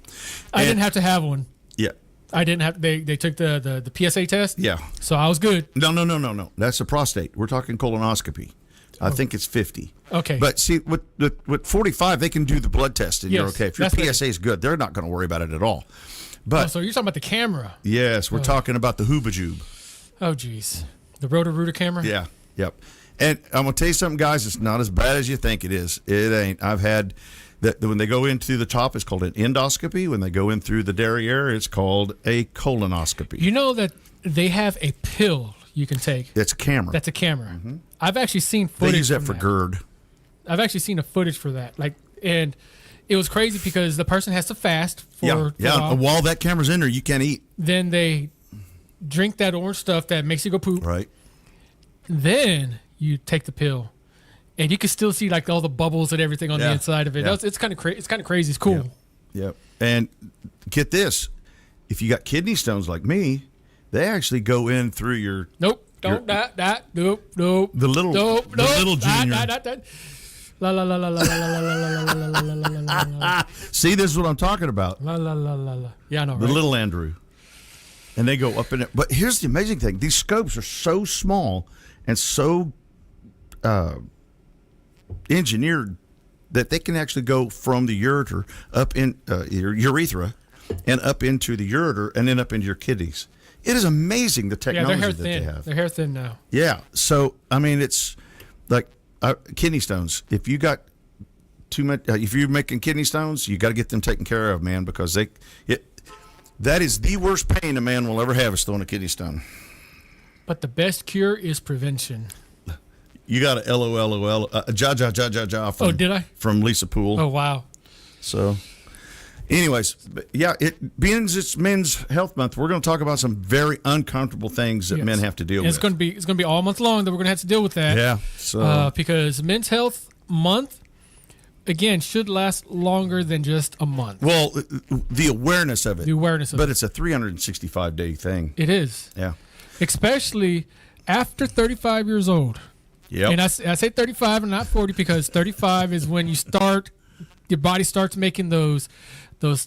[SPEAKER 3] I didn't have to have one.
[SPEAKER 2] Yeah.
[SPEAKER 3] I didn't have. They took the PSA test.
[SPEAKER 2] Yeah.
[SPEAKER 3] So I was good.
[SPEAKER 2] No. That's a prostate. We're talking colonoscopy. I think it's 50.
[SPEAKER 3] Okay.
[SPEAKER 2] But see, with 45, they can do the blood test and you're
[SPEAKER 3] Yes,
[SPEAKER 2] okay. If your
[SPEAKER 3] that's
[SPEAKER 2] PSA is good, they're not going to worry about it at all. But
[SPEAKER 3] so you're talking about the camera.
[SPEAKER 2] yes, we're talking about the Hoobajube.
[SPEAKER 3] Oh, geez. The Roto-Rooter camera?
[SPEAKER 2] Yeah, yep. And I'm going to tell you something, guys. It's not as bad as you think it is. It ain't. I've had that when they go into the top, it's called an endoscopy. When they go in through the derriere, it's called a colonoscopy.
[SPEAKER 3] You know that they have a pill you can take.
[SPEAKER 2] That's a camera.
[SPEAKER 3] That's a camera.
[SPEAKER 2] Mm-hmm.
[SPEAKER 3] I've actually seen footage.
[SPEAKER 2] They use that
[SPEAKER 3] from
[SPEAKER 2] for GERD.
[SPEAKER 3] I've actually seen a footage for that. And it was crazy because the person has to fast for a while.
[SPEAKER 2] While that camera's in there, you can't eat.
[SPEAKER 3] Then they drink that orange stuff that makes you go poop.
[SPEAKER 2] Right.
[SPEAKER 3] Then you take the pill, and you can still see like all the bubbles and everything on the inside of it.
[SPEAKER 2] Yeah.
[SPEAKER 3] It's kind of It's kind of crazy. It's cool.
[SPEAKER 2] Yep. And get this: if you got kidney stones like me, they actually go in through your
[SPEAKER 3] Nope. Don't that. Nope. Nope.
[SPEAKER 2] the little
[SPEAKER 3] Nope.
[SPEAKER 2] the little junior.
[SPEAKER 3] La la la la la la la la la la la la la.
[SPEAKER 2] See, this is what I'm talking about.
[SPEAKER 3] La la la la la. Yeah, I know.
[SPEAKER 2] The
[SPEAKER 3] Right?
[SPEAKER 2] little Andrew. And they go up in it. But here's the amazing thing: these scopes are so small and so engineered that they can actually go from the ureter up in your urethra and up into the ureter and then up into your kidneys. It is amazing the
[SPEAKER 3] Yeah, they're
[SPEAKER 2] technology
[SPEAKER 3] hair
[SPEAKER 2] that
[SPEAKER 3] thin.
[SPEAKER 2] they have.
[SPEAKER 3] They're hair thin now.
[SPEAKER 2] Yeah. So I mean, it's like kidney stones. If you got too much, if you're making kidney stones, you got to get them taken care of, man, because that is the worst pain a man will ever have is throwing a kidney stone.
[SPEAKER 3] But the best cure is prevention.
[SPEAKER 2] You got a LOL, ja from,
[SPEAKER 3] did I?
[SPEAKER 2] From Lisa Poole.
[SPEAKER 3] Oh, wow.
[SPEAKER 2] So, anyways, yeah, being it's Men's Health Month, we're going to talk about some very uncomfortable things that
[SPEAKER 3] Yes.
[SPEAKER 2] men have to deal
[SPEAKER 3] And
[SPEAKER 2] with.
[SPEAKER 3] it's going to be all month long that we're going to have to deal with that.
[SPEAKER 2] Yeah. So,
[SPEAKER 3] Because Men's Health Month, again, should last longer than just a month.
[SPEAKER 2] well, the awareness of it.
[SPEAKER 3] The awareness of
[SPEAKER 2] but
[SPEAKER 3] it.
[SPEAKER 2] it's a 365-day thing.
[SPEAKER 3] It is.
[SPEAKER 2] Yeah.
[SPEAKER 3] Especially after 35 years old.
[SPEAKER 2] Yep.
[SPEAKER 3] And I say 35 and not 40 because 35 is when your body starts making those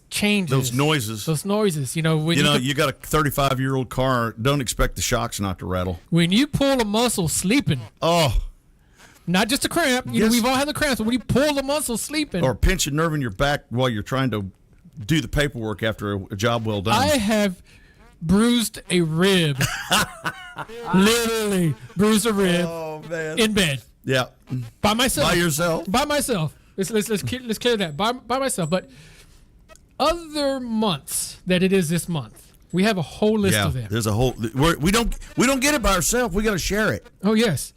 [SPEAKER 3] changes.
[SPEAKER 2] Those noises.
[SPEAKER 3] Those noises. You know, when
[SPEAKER 2] You got a 35-year-old car. Don't expect the shocks not to rattle.
[SPEAKER 3] when you pull a muscle sleeping,
[SPEAKER 2] Oh,
[SPEAKER 3] not just a cramp. You know,
[SPEAKER 2] Yes.
[SPEAKER 3] we've all had the cramps, but when you pull the muscle sleeping.
[SPEAKER 2] or pinch a nerve in your back while you're trying to do the paperwork after a job well done.
[SPEAKER 3] I have bruised a rib. Literally bruised a rib
[SPEAKER 2] man.
[SPEAKER 3] in bed
[SPEAKER 2] Yeah.
[SPEAKER 3] by myself.
[SPEAKER 2] By yourself?
[SPEAKER 3] By myself. Let's clear that. By myself. But other months that it is this month, we have a whole list
[SPEAKER 2] Yeah.
[SPEAKER 3] of them.
[SPEAKER 2] There's a whole. We don't get it by ourselves. We got to share it.
[SPEAKER 3] Oh yes.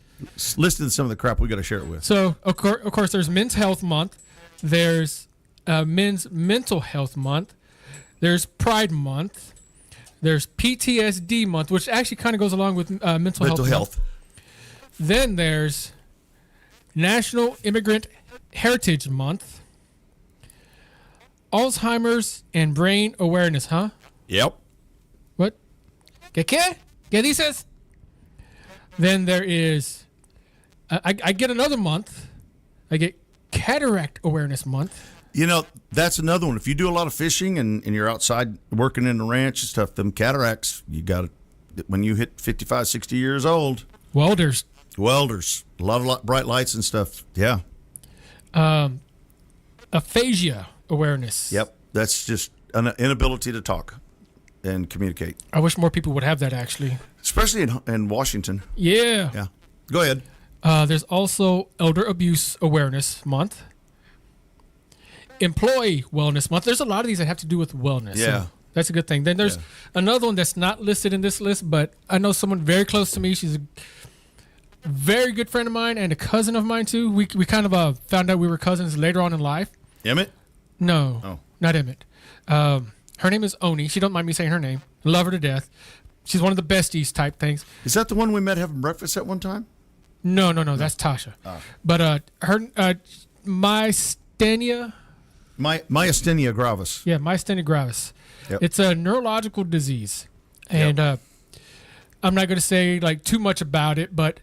[SPEAKER 2] Listen to some of the crap we got to share it with.
[SPEAKER 3] So of course, there's Men's Health Month. There's Men's Mental Health Month. There's Pride Month. There's PTSD Month, which actually kind of goes along with mental health.
[SPEAKER 2] Health.
[SPEAKER 3] Then there's National Immigrant Heritage Month. Alzheimer's and Brain Awareness, huh?
[SPEAKER 2] Yep.
[SPEAKER 3] What? ¿Qué dices? Then there is, I get another month. I get Cataract Awareness Month.
[SPEAKER 2] You know, that's another one. If you do a lot of fishing and you're outside working in the ranch and stuff, them cataracts, you got it. When you hit 55, 60 years old,
[SPEAKER 3] Welders.
[SPEAKER 2] welders, a lot of bright lights and stuff. Yeah.
[SPEAKER 3] Aphasia Awareness.
[SPEAKER 2] Yep. That's just an inability to talk and communicate,
[SPEAKER 3] I wish more people would have that, actually.
[SPEAKER 2] especially in Washington.
[SPEAKER 3] Yeah.
[SPEAKER 2] Yeah. Go ahead.
[SPEAKER 3] There's also Elder Abuse Awareness Month. Employee Wellness Month. There's a lot of these that have to do with wellness.
[SPEAKER 2] Yeah.
[SPEAKER 3] So that's a good thing. Then there's another one that's not listed in this list, but I know someone very close to me. She's a very good friend of mine and a cousin of mine, too. We kind of found out we were cousins later on in life.
[SPEAKER 2] Emmett?
[SPEAKER 3] No,
[SPEAKER 2] Oh.
[SPEAKER 3] not Emmett. Her name is Oni. She don't mind me saying her name. Love her to death. She's one of the besties type things.
[SPEAKER 2] Is that the one we met having breakfast at one time?
[SPEAKER 3] No. That's Tasha. But her myasthenia.
[SPEAKER 2] Myasthenia gravis.
[SPEAKER 3] Yeah, myasthenia gravis.
[SPEAKER 2] Yep.
[SPEAKER 3] It's a neurological disease, and I'm not going to say like too much about it, but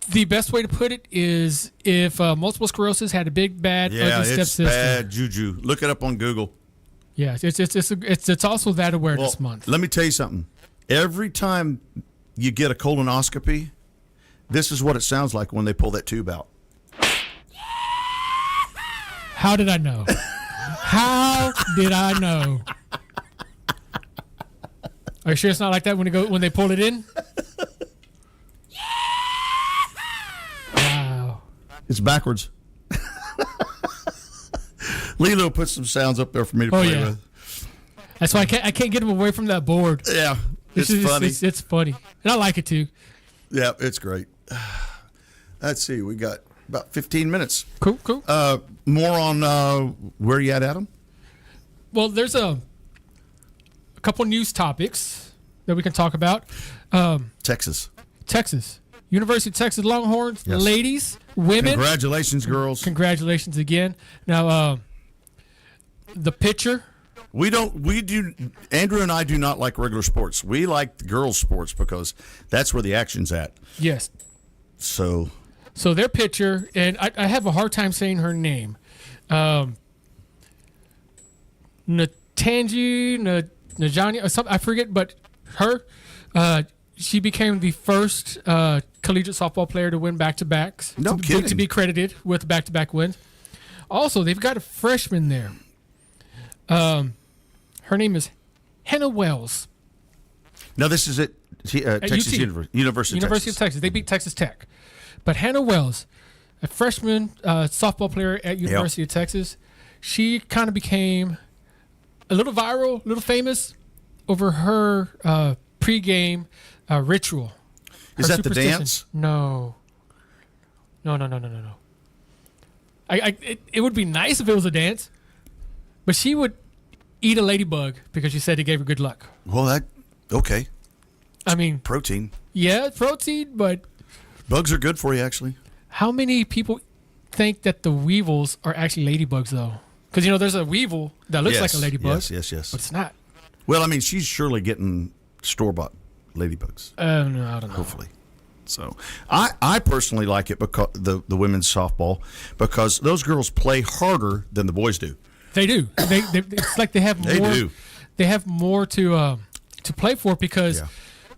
[SPEAKER 3] the best way to put it is if multiple sclerosis had a big bad
[SPEAKER 2] Yeah,
[SPEAKER 3] ugly
[SPEAKER 2] it's
[SPEAKER 3] stepsister.
[SPEAKER 2] bad juju. Look it up on Google.
[SPEAKER 3] Yeah, it's also that awareness month.
[SPEAKER 2] Let me tell you something. Every time you get a colonoscopy, This is what it sounds like when they pull that tube out.
[SPEAKER 3] How did I know? How did I know? Are you sure it's not like that when they pull it in? Wow.
[SPEAKER 2] It's backwards. Lilo put some sounds up there for me to play with.
[SPEAKER 3] That's why I can't get him away from that board.
[SPEAKER 2] Yeah, it's funny.
[SPEAKER 3] It's funny, and I like it too.
[SPEAKER 2] Yeah, it's great. Let's see, we got about 15 minutes.
[SPEAKER 3] Cool.
[SPEAKER 2] More on where you at, Adam?
[SPEAKER 3] Well, there's a couple news topics that we can talk about.
[SPEAKER 2] Texas.
[SPEAKER 3] University of Texas Longhorns,
[SPEAKER 2] Yes.
[SPEAKER 3] ladies, women.
[SPEAKER 2] Congratulations, girls.
[SPEAKER 3] Congratulations again. Now, the pitcher.
[SPEAKER 2] Andrew and I do not like regular sports. We like the girls' sports because that's where the action's at.
[SPEAKER 3] Yes.
[SPEAKER 2] So
[SPEAKER 3] their pitcher, and I have a hard time saying her name. Najani or something, I forget, but her, she became the first collegiate softball player to win back-to-backs.
[SPEAKER 2] No kidding.
[SPEAKER 3] To be credited with back-to-back wins. Also, they've got a freshman there. Her name is Hannah Wells.
[SPEAKER 2] now this is at Texas
[SPEAKER 3] UT.
[SPEAKER 2] University
[SPEAKER 3] Of Texas. They beat Texas Tech. But Hannah Wells, a freshman softball player at University of Texas, she kind of became a little viral, a little famous over her pregame ritual.
[SPEAKER 2] Is
[SPEAKER 3] Her
[SPEAKER 2] that the
[SPEAKER 3] superstition.
[SPEAKER 2] dance?
[SPEAKER 3] No. It would be nice if it was a dance, but she would eat a ladybug because she said it gave her good luck.
[SPEAKER 2] Well, okay.
[SPEAKER 3] I mean,
[SPEAKER 2] Protein.
[SPEAKER 3] yeah, protein, but
[SPEAKER 2] Bugs are good for you, actually.
[SPEAKER 3] how many people think that the weevils are actually ladybugs, though? Because, there's a weevil that looks like a ladybug.
[SPEAKER 2] Yes.
[SPEAKER 3] But it's not.
[SPEAKER 2] Well, I mean, she's surely getting store-bought ladybugs.
[SPEAKER 3] No, I don't know.
[SPEAKER 2] Hopefully. So I personally like it because the women's softball because those girls play harder than the boys do.
[SPEAKER 3] They do. It's like they have more.
[SPEAKER 2] They do.
[SPEAKER 3] They have more to play for because
[SPEAKER 2] Yeah.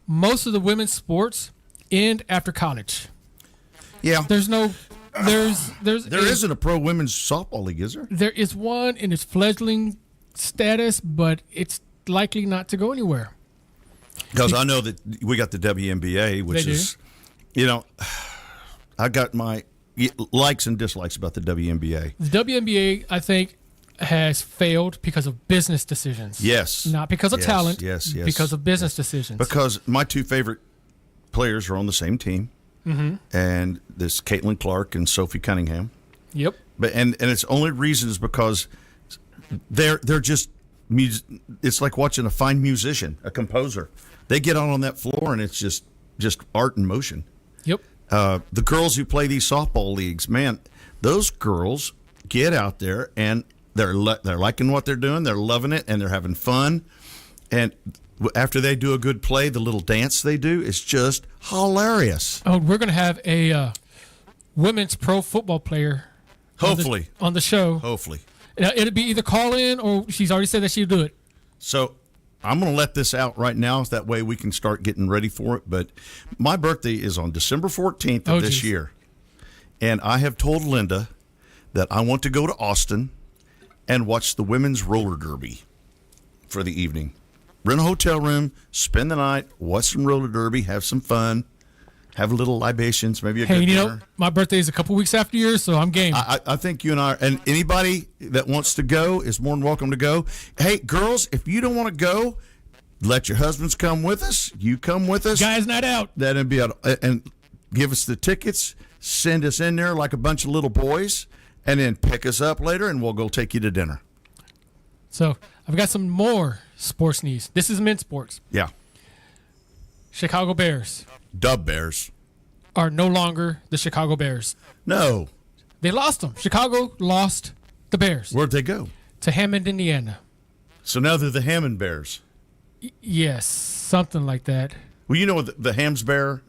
[SPEAKER 3] most of the women's sports end after college.
[SPEAKER 2] Yeah.
[SPEAKER 3] There
[SPEAKER 2] isn't a pro women's softball league, is there?
[SPEAKER 3] There is one in its fledgling status, but it's likely not to go anywhere.
[SPEAKER 2] Because I know that we got the WNBA, which
[SPEAKER 3] They
[SPEAKER 2] is, I got my likes and dislikes about the WNBA.
[SPEAKER 3] The WNBA, I think, has failed because of business decisions.
[SPEAKER 2] Yes.
[SPEAKER 3] Not because of talent.
[SPEAKER 2] Yes.
[SPEAKER 3] Because of business decisions.
[SPEAKER 2] Because my two favorite players are on the same team, and this Caitlin Clark and Sophie Cunningham.
[SPEAKER 3] Yep.
[SPEAKER 2] But and its only reason is because they're just it's like watching a fine musician, a composer. They get on that floor and it's just art in motion.
[SPEAKER 3] Yep.
[SPEAKER 2] The girls who play these softball leagues, man, those girls get out there and they're liking what they're doing, they're loving it, and they're having fun. And after they do a good play, the little dance they do is just hilarious.
[SPEAKER 3] Oh, we're going to have a women's pro football player.
[SPEAKER 2] Hopefully.
[SPEAKER 3] On the show.
[SPEAKER 2] Hopefully.
[SPEAKER 3] It'll be either call in or she's already said that she'll do it.
[SPEAKER 2] So I'm going to let this out right now. That way we can start getting ready for it. But my birthday is on December 14th of this year. And I have told Linda that I want to go to Austin and watch the women's roller derby for the evening. Rent a hotel room, spend the night, watch some roller derby, have some fun, have a little libations, maybe a good dinner.
[SPEAKER 3] My birthday is a couple weeks after yours, so I'm game.
[SPEAKER 2] I think you and I, and anybody that wants to go is more than welcome to go. Hey, girls, if you don't want to go, let your husbands come with us. You come with us.
[SPEAKER 3] Guys night out.
[SPEAKER 2] That'd be and give us the tickets. Send us in there like a bunch of little boys, and then pick us up later, and we'll go take you to dinner.
[SPEAKER 3] So I've got some more sports news. This is men's sports.
[SPEAKER 2] Yeah.
[SPEAKER 3] Chicago Bears
[SPEAKER 2] Dub Bears.
[SPEAKER 3] are no longer the Chicago Bears.
[SPEAKER 2] No.
[SPEAKER 3] They lost them. Chicago lost the Bears
[SPEAKER 2] Where'd they go?
[SPEAKER 3] to Hammond, Indiana.
[SPEAKER 2] So now they're the Hammond Bears.
[SPEAKER 3] Yes, something like that.
[SPEAKER 2] Well, you know the Hams Bear?
[SPEAKER 3] Are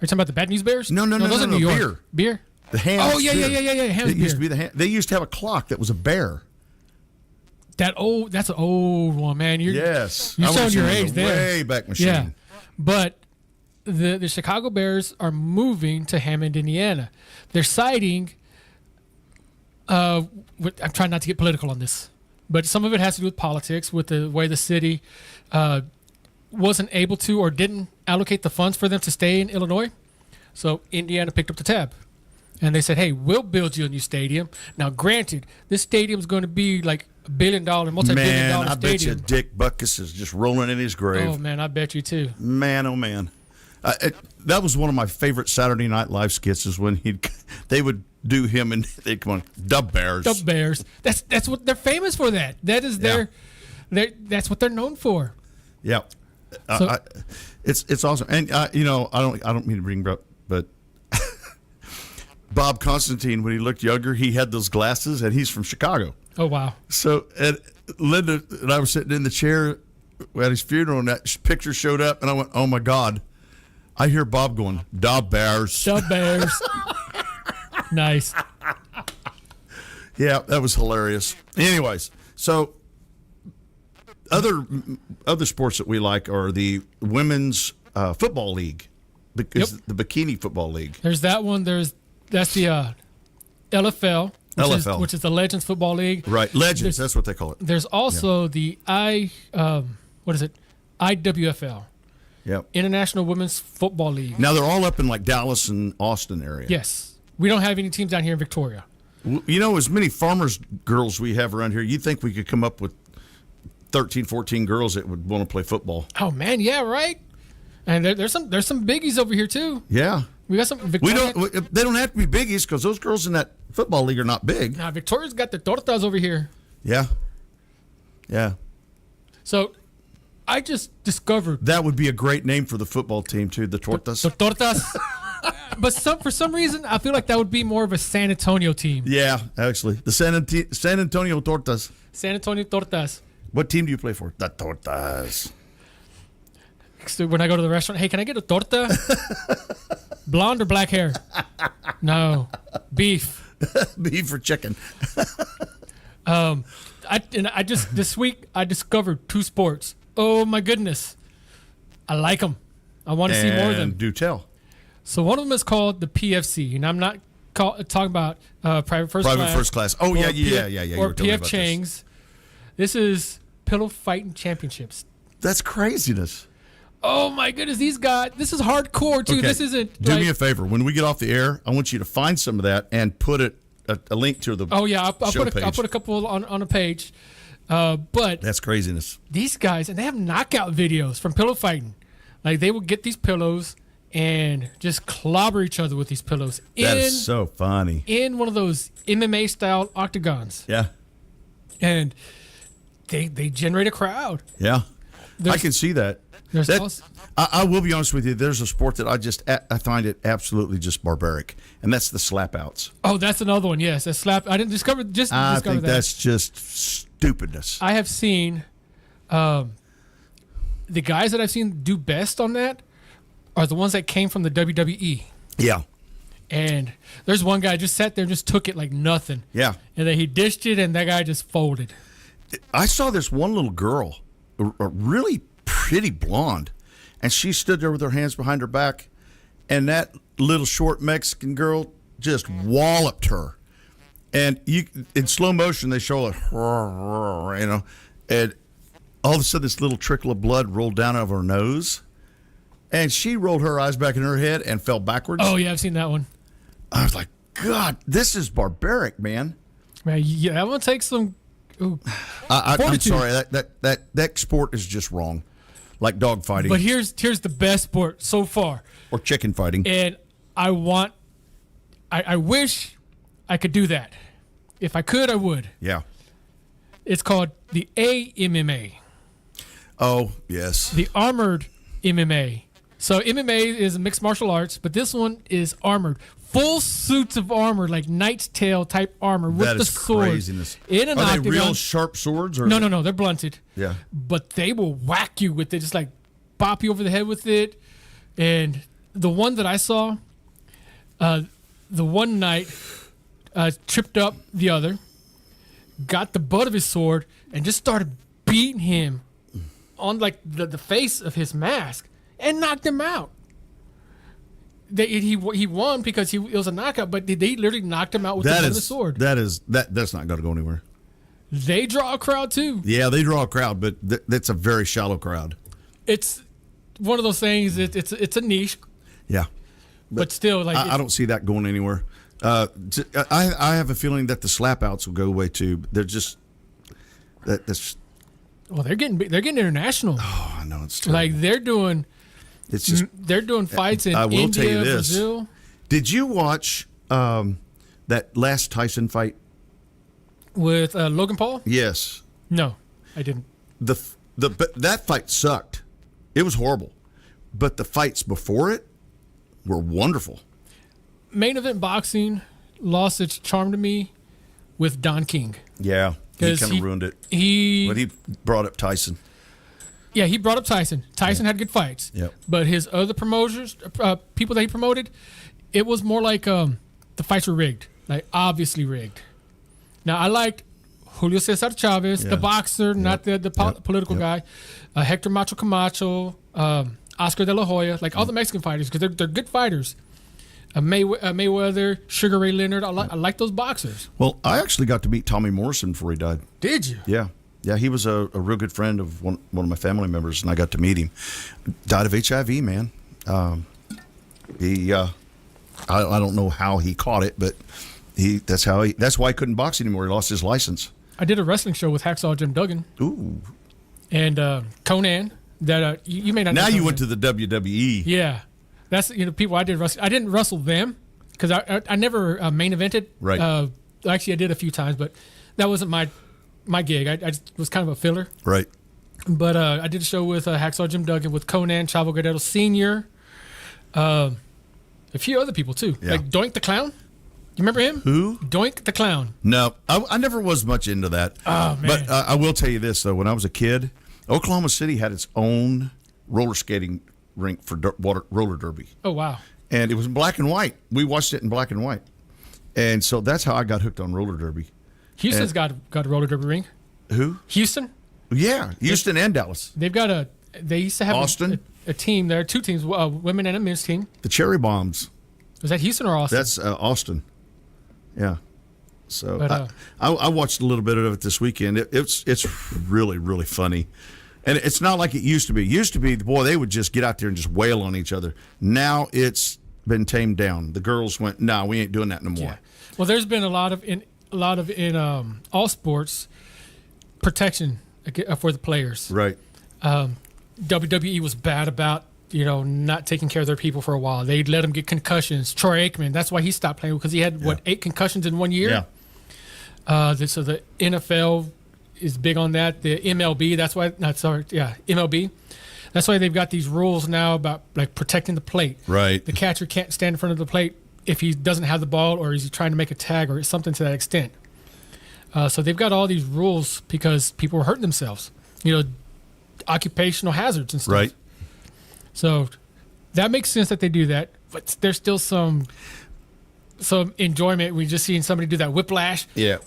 [SPEAKER 3] you talking about the Bad News Bears?
[SPEAKER 2] No,
[SPEAKER 3] those are New York.
[SPEAKER 2] beer.
[SPEAKER 3] Beer?
[SPEAKER 2] The Hams.
[SPEAKER 3] Oh, yeah. Hams
[SPEAKER 2] It used to be
[SPEAKER 3] beer.
[SPEAKER 2] they used to have a clock that was a bear.
[SPEAKER 3] That's an old one, man.
[SPEAKER 2] Yes.
[SPEAKER 3] You're
[SPEAKER 2] I
[SPEAKER 3] showing
[SPEAKER 2] was
[SPEAKER 3] your
[SPEAKER 2] in the
[SPEAKER 3] age there.
[SPEAKER 2] Way back machine.
[SPEAKER 3] Yeah. But the Chicago Bears are moving to Hammond, Indiana. They're citing. I'm trying not to get political on this, but some of it has to do with politics, with the way the city wasn't able to or didn't allocate the funds for them to stay in Illinois. So Indiana picked up the tab. And they said, hey, we'll build you a new stadium. Now, granted, this stadium is going to be like $1 billion, multi-billion dollar
[SPEAKER 2] Man, I bet you
[SPEAKER 3] stadium.
[SPEAKER 2] Dick Butkus is just rolling in his grave.
[SPEAKER 3] Oh, man, I bet you too.
[SPEAKER 2] Man, oh man, that was one of my favorite Saturday Night Live skits. Is when they would do him and they'd come on, the Bears.
[SPEAKER 3] The Bears. That's what they're famous for. That is that's what they're known for.
[SPEAKER 2] Yeah,
[SPEAKER 3] So-
[SPEAKER 2] it's awesome. And I don't mean to bring up, but Bob Constantine, when he looked younger, he had those glasses, and he's from Chicago.
[SPEAKER 3] Oh, wow.
[SPEAKER 2] So and Linda and I were sitting in the chair at his funeral, and that picture showed up, and I went, "Oh my God!" I hear Bob going, "Da Bears."
[SPEAKER 3] The Bears. Nice.
[SPEAKER 2] Yeah, that was hilarious. Anyways, so other sports that we like are the women's football league, because the bikini football league.
[SPEAKER 3] There's that one. That's the LFL,
[SPEAKER 2] LFL.
[SPEAKER 3] which is the Legends Football League.
[SPEAKER 2] Right, Legends. That's what they call it.
[SPEAKER 3] There's also the IWFL,
[SPEAKER 2] Yep.
[SPEAKER 3] International Women's Football League.
[SPEAKER 2] Now they're all up in like Dallas and Austin area.
[SPEAKER 3] Yes. We don't have any teams down here in Victoria.
[SPEAKER 2] You know, as many farmers girls we have around here, you'd think we could come up with 13, 14 girls that would want to play football.
[SPEAKER 3] Oh man, yeah, right. And there's some biggies over here too.
[SPEAKER 2] Yeah.
[SPEAKER 3] We got some.
[SPEAKER 2] They don't have to be biggies, because those girls in that football league are not big.
[SPEAKER 3] Now Victoria's got the tortas over here.
[SPEAKER 2] Yeah. Yeah.
[SPEAKER 3] So I just discovered
[SPEAKER 2] That would be a great name for the football team too, the Tortas.
[SPEAKER 3] the tortas. But for some reason, I feel like that would be more of a San Antonio team.
[SPEAKER 2] Yeah, actually. The San Antonio Tortas.
[SPEAKER 3] San Antonio Tortas.
[SPEAKER 2] What team do you play for? The Tortas.
[SPEAKER 3] So when I go to the restaurant, hey, can I get a torta? Blonde or black hair? No. Beef.
[SPEAKER 2] Beef or chicken.
[SPEAKER 3] This week I discovered 2 sports. Oh my goodness. I like them. I want to see more of them.
[SPEAKER 2] Do tell.
[SPEAKER 3] So one of them is called the PFC, and I'm not talking about private first class.
[SPEAKER 2] Oh,
[SPEAKER 3] or
[SPEAKER 2] yeah.
[SPEAKER 3] You
[SPEAKER 2] were
[SPEAKER 3] or
[SPEAKER 2] telling me
[SPEAKER 3] PF
[SPEAKER 2] about
[SPEAKER 3] Chang's. This is pillow fighting championships.
[SPEAKER 2] That's craziness.
[SPEAKER 3] Oh my goodness, these guys! This is hardcore too.
[SPEAKER 2] Okay.
[SPEAKER 3] This isn't.
[SPEAKER 2] Do me a favor. When we get off the air, I want you to find some of that and put a link to the.
[SPEAKER 3] Oh yeah, I'll
[SPEAKER 2] show
[SPEAKER 3] put a couple on a page. But
[SPEAKER 2] that's craziness.
[SPEAKER 3] these guys, and they have knockout videos from pillow fighting. Like they will get these pillows and just clobber each other with these pillows.
[SPEAKER 2] That is so funny.
[SPEAKER 3] In one of those MMA style octagons.
[SPEAKER 2] Yeah.
[SPEAKER 3] And they generate a crowd.
[SPEAKER 2] Yeah. I can see that. I will be honest with you. There's a sport that I find it absolutely just barbaric, and that's the slap outs.
[SPEAKER 3] Oh, that's another one. Yes, that slap. I didn't discover
[SPEAKER 2] I think that's just stupidness.
[SPEAKER 3] I have seen the guys that I've seen do best on that are the ones that came from the WWE.
[SPEAKER 2] Yeah.
[SPEAKER 3] And there's one guy just sat there and just took it like nothing.
[SPEAKER 2] Yeah.
[SPEAKER 3] And then he dished it, and that guy just folded.
[SPEAKER 2] I saw this one little girl, a really pretty blonde, and she stood there with her hands behind her back, and that little short Mexican girl just walloped her. And in slow motion, they show it, and all of a sudden this little trickle of blood rolled down out of her nose, and she rolled her eyes back in her head and fell backwards.
[SPEAKER 3] Oh, yeah, I've seen that one.
[SPEAKER 2] I was like, God, this is barbaric, man.
[SPEAKER 3] Man, yeah, that one takes some
[SPEAKER 2] I'm
[SPEAKER 3] fortitude.
[SPEAKER 2] sorry, that sport is just wrong. Like dog fighting.
[SPEAKER 3] But here's the best sport so far.
[SPEAKER 2] Or chicken fighting.
[SPEAKER 3] And I wish I could do that. If I could, I would.
[SPEAKER 2] Yeah.
[SPEAKER 3] It's called the AMMA.
[SPEAKER 2] Oh, yes.
[SPEAKER 3] The armored MMA. So MMA is mixed martial arts, but this one is armored. Full suits of armor, like Knight's Tale type armor with
[SPEAKER 2] That
[SPEAKER 3] the
[SPEAKER 2] is
[SPEAKER 3] sword.
[SPEAKER 2] craziness.
[SPEAKER 3] In an
[SPEAKER 2] Are
[SPEAKER 3] octagon.
[SPEAKER 2] they real sharp swords? Or
[SPEAKER 3] No, they're blunted.
[SPEAKER 2] Yeah.
[SPEAKER 3] But they will whack you with it, just like bop you over the head with it. And the one that I saw, the one knight tripped up the other, got the butt of his sword, and just started beating him on like the face of his mask and knocked him out. he won because it was a knockout, but they literally knocked him out with the butt of the sword.
[SPEAKER 2] That's not going to go anywhere.
[SPEAKER 3] They draw a crowd too.
[SPEAKER 2] Yeah, they draw a crowd, but that's a very shallow crowd.
[SPEAKER 3] It's one of those things. It's a niche.
[SPEAKER 2] Yeah,
[SPEAKER 3] but still, like
[SPEAKER 2] I don't see that going anywhere. I have a feeling that the slap outs will go away too. They're just that's.
[SPEAKER 3] Well, they're getting international.
[SPEAKER 2] Oh, I know it's terrible.
[SPEAKER 3] Like they're doing fights in
[SPEAKER 2] I will
[SPEAKER 3] India,
[SPEAKER 2] tell you this.
[SPEAKER 3] Brazil.
[SPEAKER 2] Did you watch that last Tyson fight
[SPEAKER 3] With Logan Paul?
[SPEAKER 2] Yes.
[SPEAKER 3] No, I didn't.
[SPEAKER 2] But that fight sucked. It was horrible. But the fights before it were wonderful.
[SPEAKER 3] Main event boxing lost its charm to me with Don King.
[SPEAKER 2] Yeah, he kind of ruined it. But he brought up Tyson.
[SPEAKER 3] Yeah, he brought up Tyson. Tyson had good fights.
[SPEAKER 2] Yep.
[SPEAKER 3] But his other promoters, people that he promoted, it was more like the fights were rigged, like obviously rigged. Now, I liked Julio Cesar Chavez, the boxer, not the political guy, Hector Macho Camacho, Oscar De La Hoya, like all the Mexican fighters, because they're good fighters. Mayweather, Sugar Ray Leonard, I like those boxers.
[SPEAKER 2] Well, I actually got to meet Tommy Morrison before he died.
[SPEAKER 3] Did you?
[SPEAKER 2] Yeah. Yeah, he was a real good friend of one of my family members, and I got to meet him. Died of HIV, man. I don't know how he caught it, but that's why he couldn't box anymore. He lost his license.
[SPEAKER 3] I did a wrestling show with Hacksaw Jim Duggan.
[SPEAKER 2] Ooh.
[SPEAKER 3] And Conan. That you may not know.
[SPEAKER 2] Now you
[SPEAKER 3] Conan.
[SPEAKER 2] went to the WWE.
[SPEAKER 3] Yeah, that's people I did wrestle. I didn't wrestle them because I never main evented.
[SPEAKER 2] Right.
[SPEAKER 3] Actually, I did a few times, but that wasn't my gig. I just was kind of a filler.
[SPEAKER 2] Right.
[SPEAKER 3] But I did a show with Hacksaw Jim Duggan, with Conan, Chavo Guerrero Sr., a few other people too, like Doink the Clown. You remember him?
[SPEAKER 2] Who?
[SPEAKER 3] Doink the Clown.
[SPEAKER 2] No, I never was much into that.
[SPEAKER 3] Oh, man.
[SPEAKER 2] But I will tell you this, though. When I was a kid, Oklahoma City had its own roller skating rink for roller derby.
[SPEAKER 3] Oh, wow.
[SPEAKER 2] And it was in black and white. We watched it in black and white. And so that's how I got hooked on roller derby.
[SPEAKER 3] Houston's got a roller derby rink.
[SPEAKER 2] Who?
[SPEAKER 3] Houston?
[SPEAKER 2] Yeah, Houston and Dallas.
[SPEAKER 3] They used to have
[SPEAKER 2] Austin?
[SPEAKER 3] A team there, two teams, women and a men's team.
[SPEAKER 2] The Cherry Bombs.
[SPEAKER 3] Was that Houston or Austin?
[SPEAKER 2] That's Austin. Yeah. So
[SPEAKER 3] But,
[SPEAKER 2] I watched a little bit of it this weekend. It's really, really funny. And it's not like it used to be. It used to be, boy, they would just get out there and just wail on each other. Now it's been tamed down. The girls went, no, we ain't doing that no more.
[SPEAKER 3] Yeah. Well, there's been a lot of in all sports protection for the players.
[SPEAKER 2] Right.
[SPEAKER 3] WWE was bad about not taking care of their people for a while. They let them get concussions. Troy Aikman, that's why he stopped playing, because he had 8 concussions in 1 year.
[SPEAKER 2] Yeah.
[SPEAKER 3] So the NFL is big on that. The MLB, MLB. That's why they've got these rules now about like protecting the plate.
[SPEAKER 2] Right.
[SPEAKER 3] The catcher can't stand in front of the plate if he doesn't have the ball, or is he trying to make a tag or something to that extent. So they've got all these rules because people are hurting themselves. Occupational hazards and stuff.
[SPEAKER 2] Right.
[SPEAKER 3] So that makes sense that they do that, but there's still some enjoyment when you're just seeing somebody do that whiplash.
[SPEAKER 2] Yeah.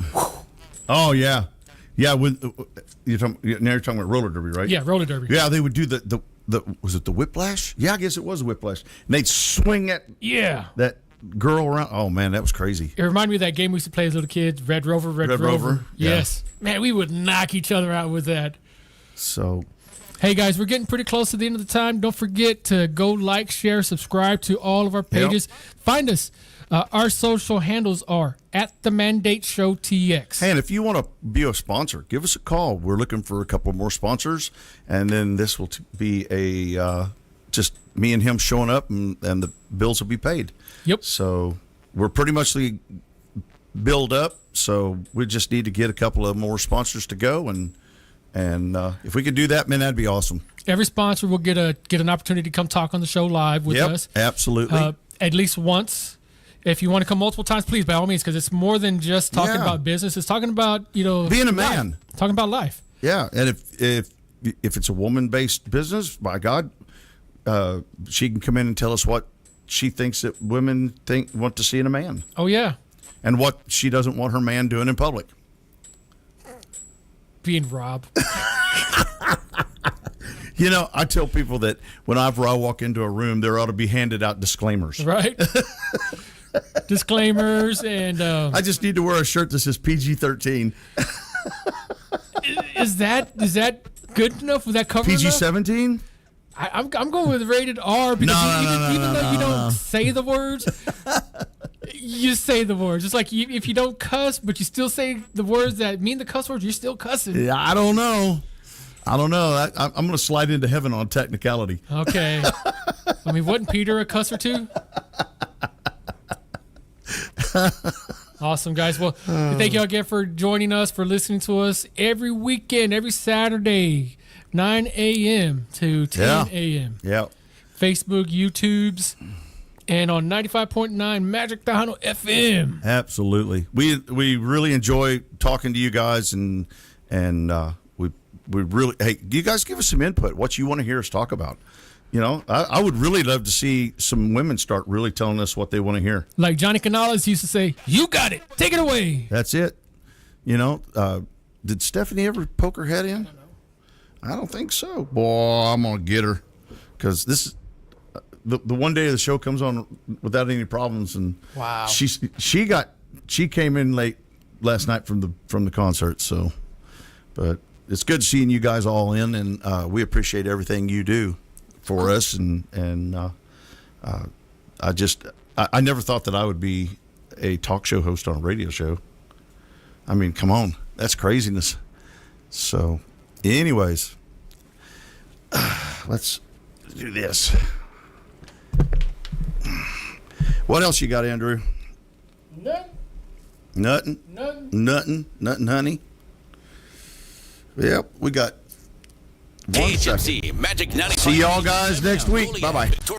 [SPEAKER 2] Oh yeah, yeah. Now you're talking about roller derby, right?
[SPEAKER 3] Yeah, roller derby.
[SPEAKER 2] Yeah, they would do the was it the whiplash? Yeah, I guess it was a whiplash. And they'd swing that girl around. Oh man, that was crazy.
[SPEAKER 3] It reminded me of that game we used to play as little kids, Red Rover.
[SPEAKER 2] Red Rover.
[SPEAKER 3] Yes, man, we would knock each other out with that.
[SPEAKER 2] So.
[SPEAKER 3] Hey guys, we're getting pretty close to the end of the time. Don't forget to go like, share, subscribe to all of our pages. Yep. Find us. Our social handles are @TheMandateShowTX.
[SPEAKER 2] Hey, and if you want to be a sponsor, give us a call. We're looking for a couple more sponsors, and then this will be just me and him showing up, and the bills will be paid.
[SPEAKER 3] Yep.
[SPEAKER 2] So we're pretty much build up. So we just need to get a couple of more sponsors to go, and if we could do that, man, that'd be awesome.
[SPEAKER 3] Every sponsor will get an opportunity to come talk on the show live with us.
[SPEAKER 2] Absolutely.
[SPEAKER 3] At least once. If you want to come multiple times, please, by all means, because it's more than just talking about business. It's talking about
[SPEAKER 2] being a man,
[SPEAKER 3] talking about life.
[SPEAKER 2] Yeah, and if it's a woman-based business, by God, she can come in and tell us what she thinks that women want to see in a man.
[SPEAKER 3] Oh yeah,
[SPEAKER 2] and what she doesn't want her man doing in public. Being
[SPEAKER 3] robbed.
[SPEAKER 2] You know, I tell people that whenever I walk into a room, there ought to be handed out disclaimers.
[SPEAKER 3] Right? Disclaimers and
[SPEAKER 2] I just need to wear a shirt that says PG-13.
[SPEAKER 3] is that good enough? Was that cover enough?
[SPEAKER 2] PG-17?
[SPEAKER 3] I'm going with rated R because even though you don't say the words, you say the words. It's like if you don't cuss, but you still say the words that mean the cuss words, you're still cussing.
[SPEAKER 2] Yeah, I don't know. I'm going to slide into heaven on technicality.
[SPEAKER 3] Okay. I mean, wasn't Peter a cusser too? Awesome, guys. Well, thank you all again for joining us, for listening to us every weekend, every Saturday, 9 a.m. to 10 a.m.
[SPEAKER 2] Yeah.
[SPEAKER 3] Facebook, YouTubes, and on 95.9 Magic Tejano FM.
[SPEAKER 2] Absolutely. We really enjoy talking to you guys, and we really, hey, you guys give us some input, what you want to hear us talk about. You know, I would really love to see some women start really telling us what they want to hear.
[SPEAKER 3] Like Johnny Canales used to say, "You got it. Take it away."
[SPEAKER 2] That's it. You know, did Stephanie ever poke her head in? I don't think so. Boy, I'm going to get her, because this is the one day the show comes on without any problems. And
[SPEAKER 3] wow,
[SPEAKER 2] she came in late last night from the concert. So, but it's good seeing you guys all in, and we appreciate everything you do for us, and I never thought that I would be a talk show host on a radio show. I mean, come on, that's craziness. So, anyways, let's do this. What else you got, Andrew? Nothing, honey. Yep, we got one second.
[SPEAKER 4] Magic 95.
[SPEAKER 2] See y'all guys next week. Bye-bye.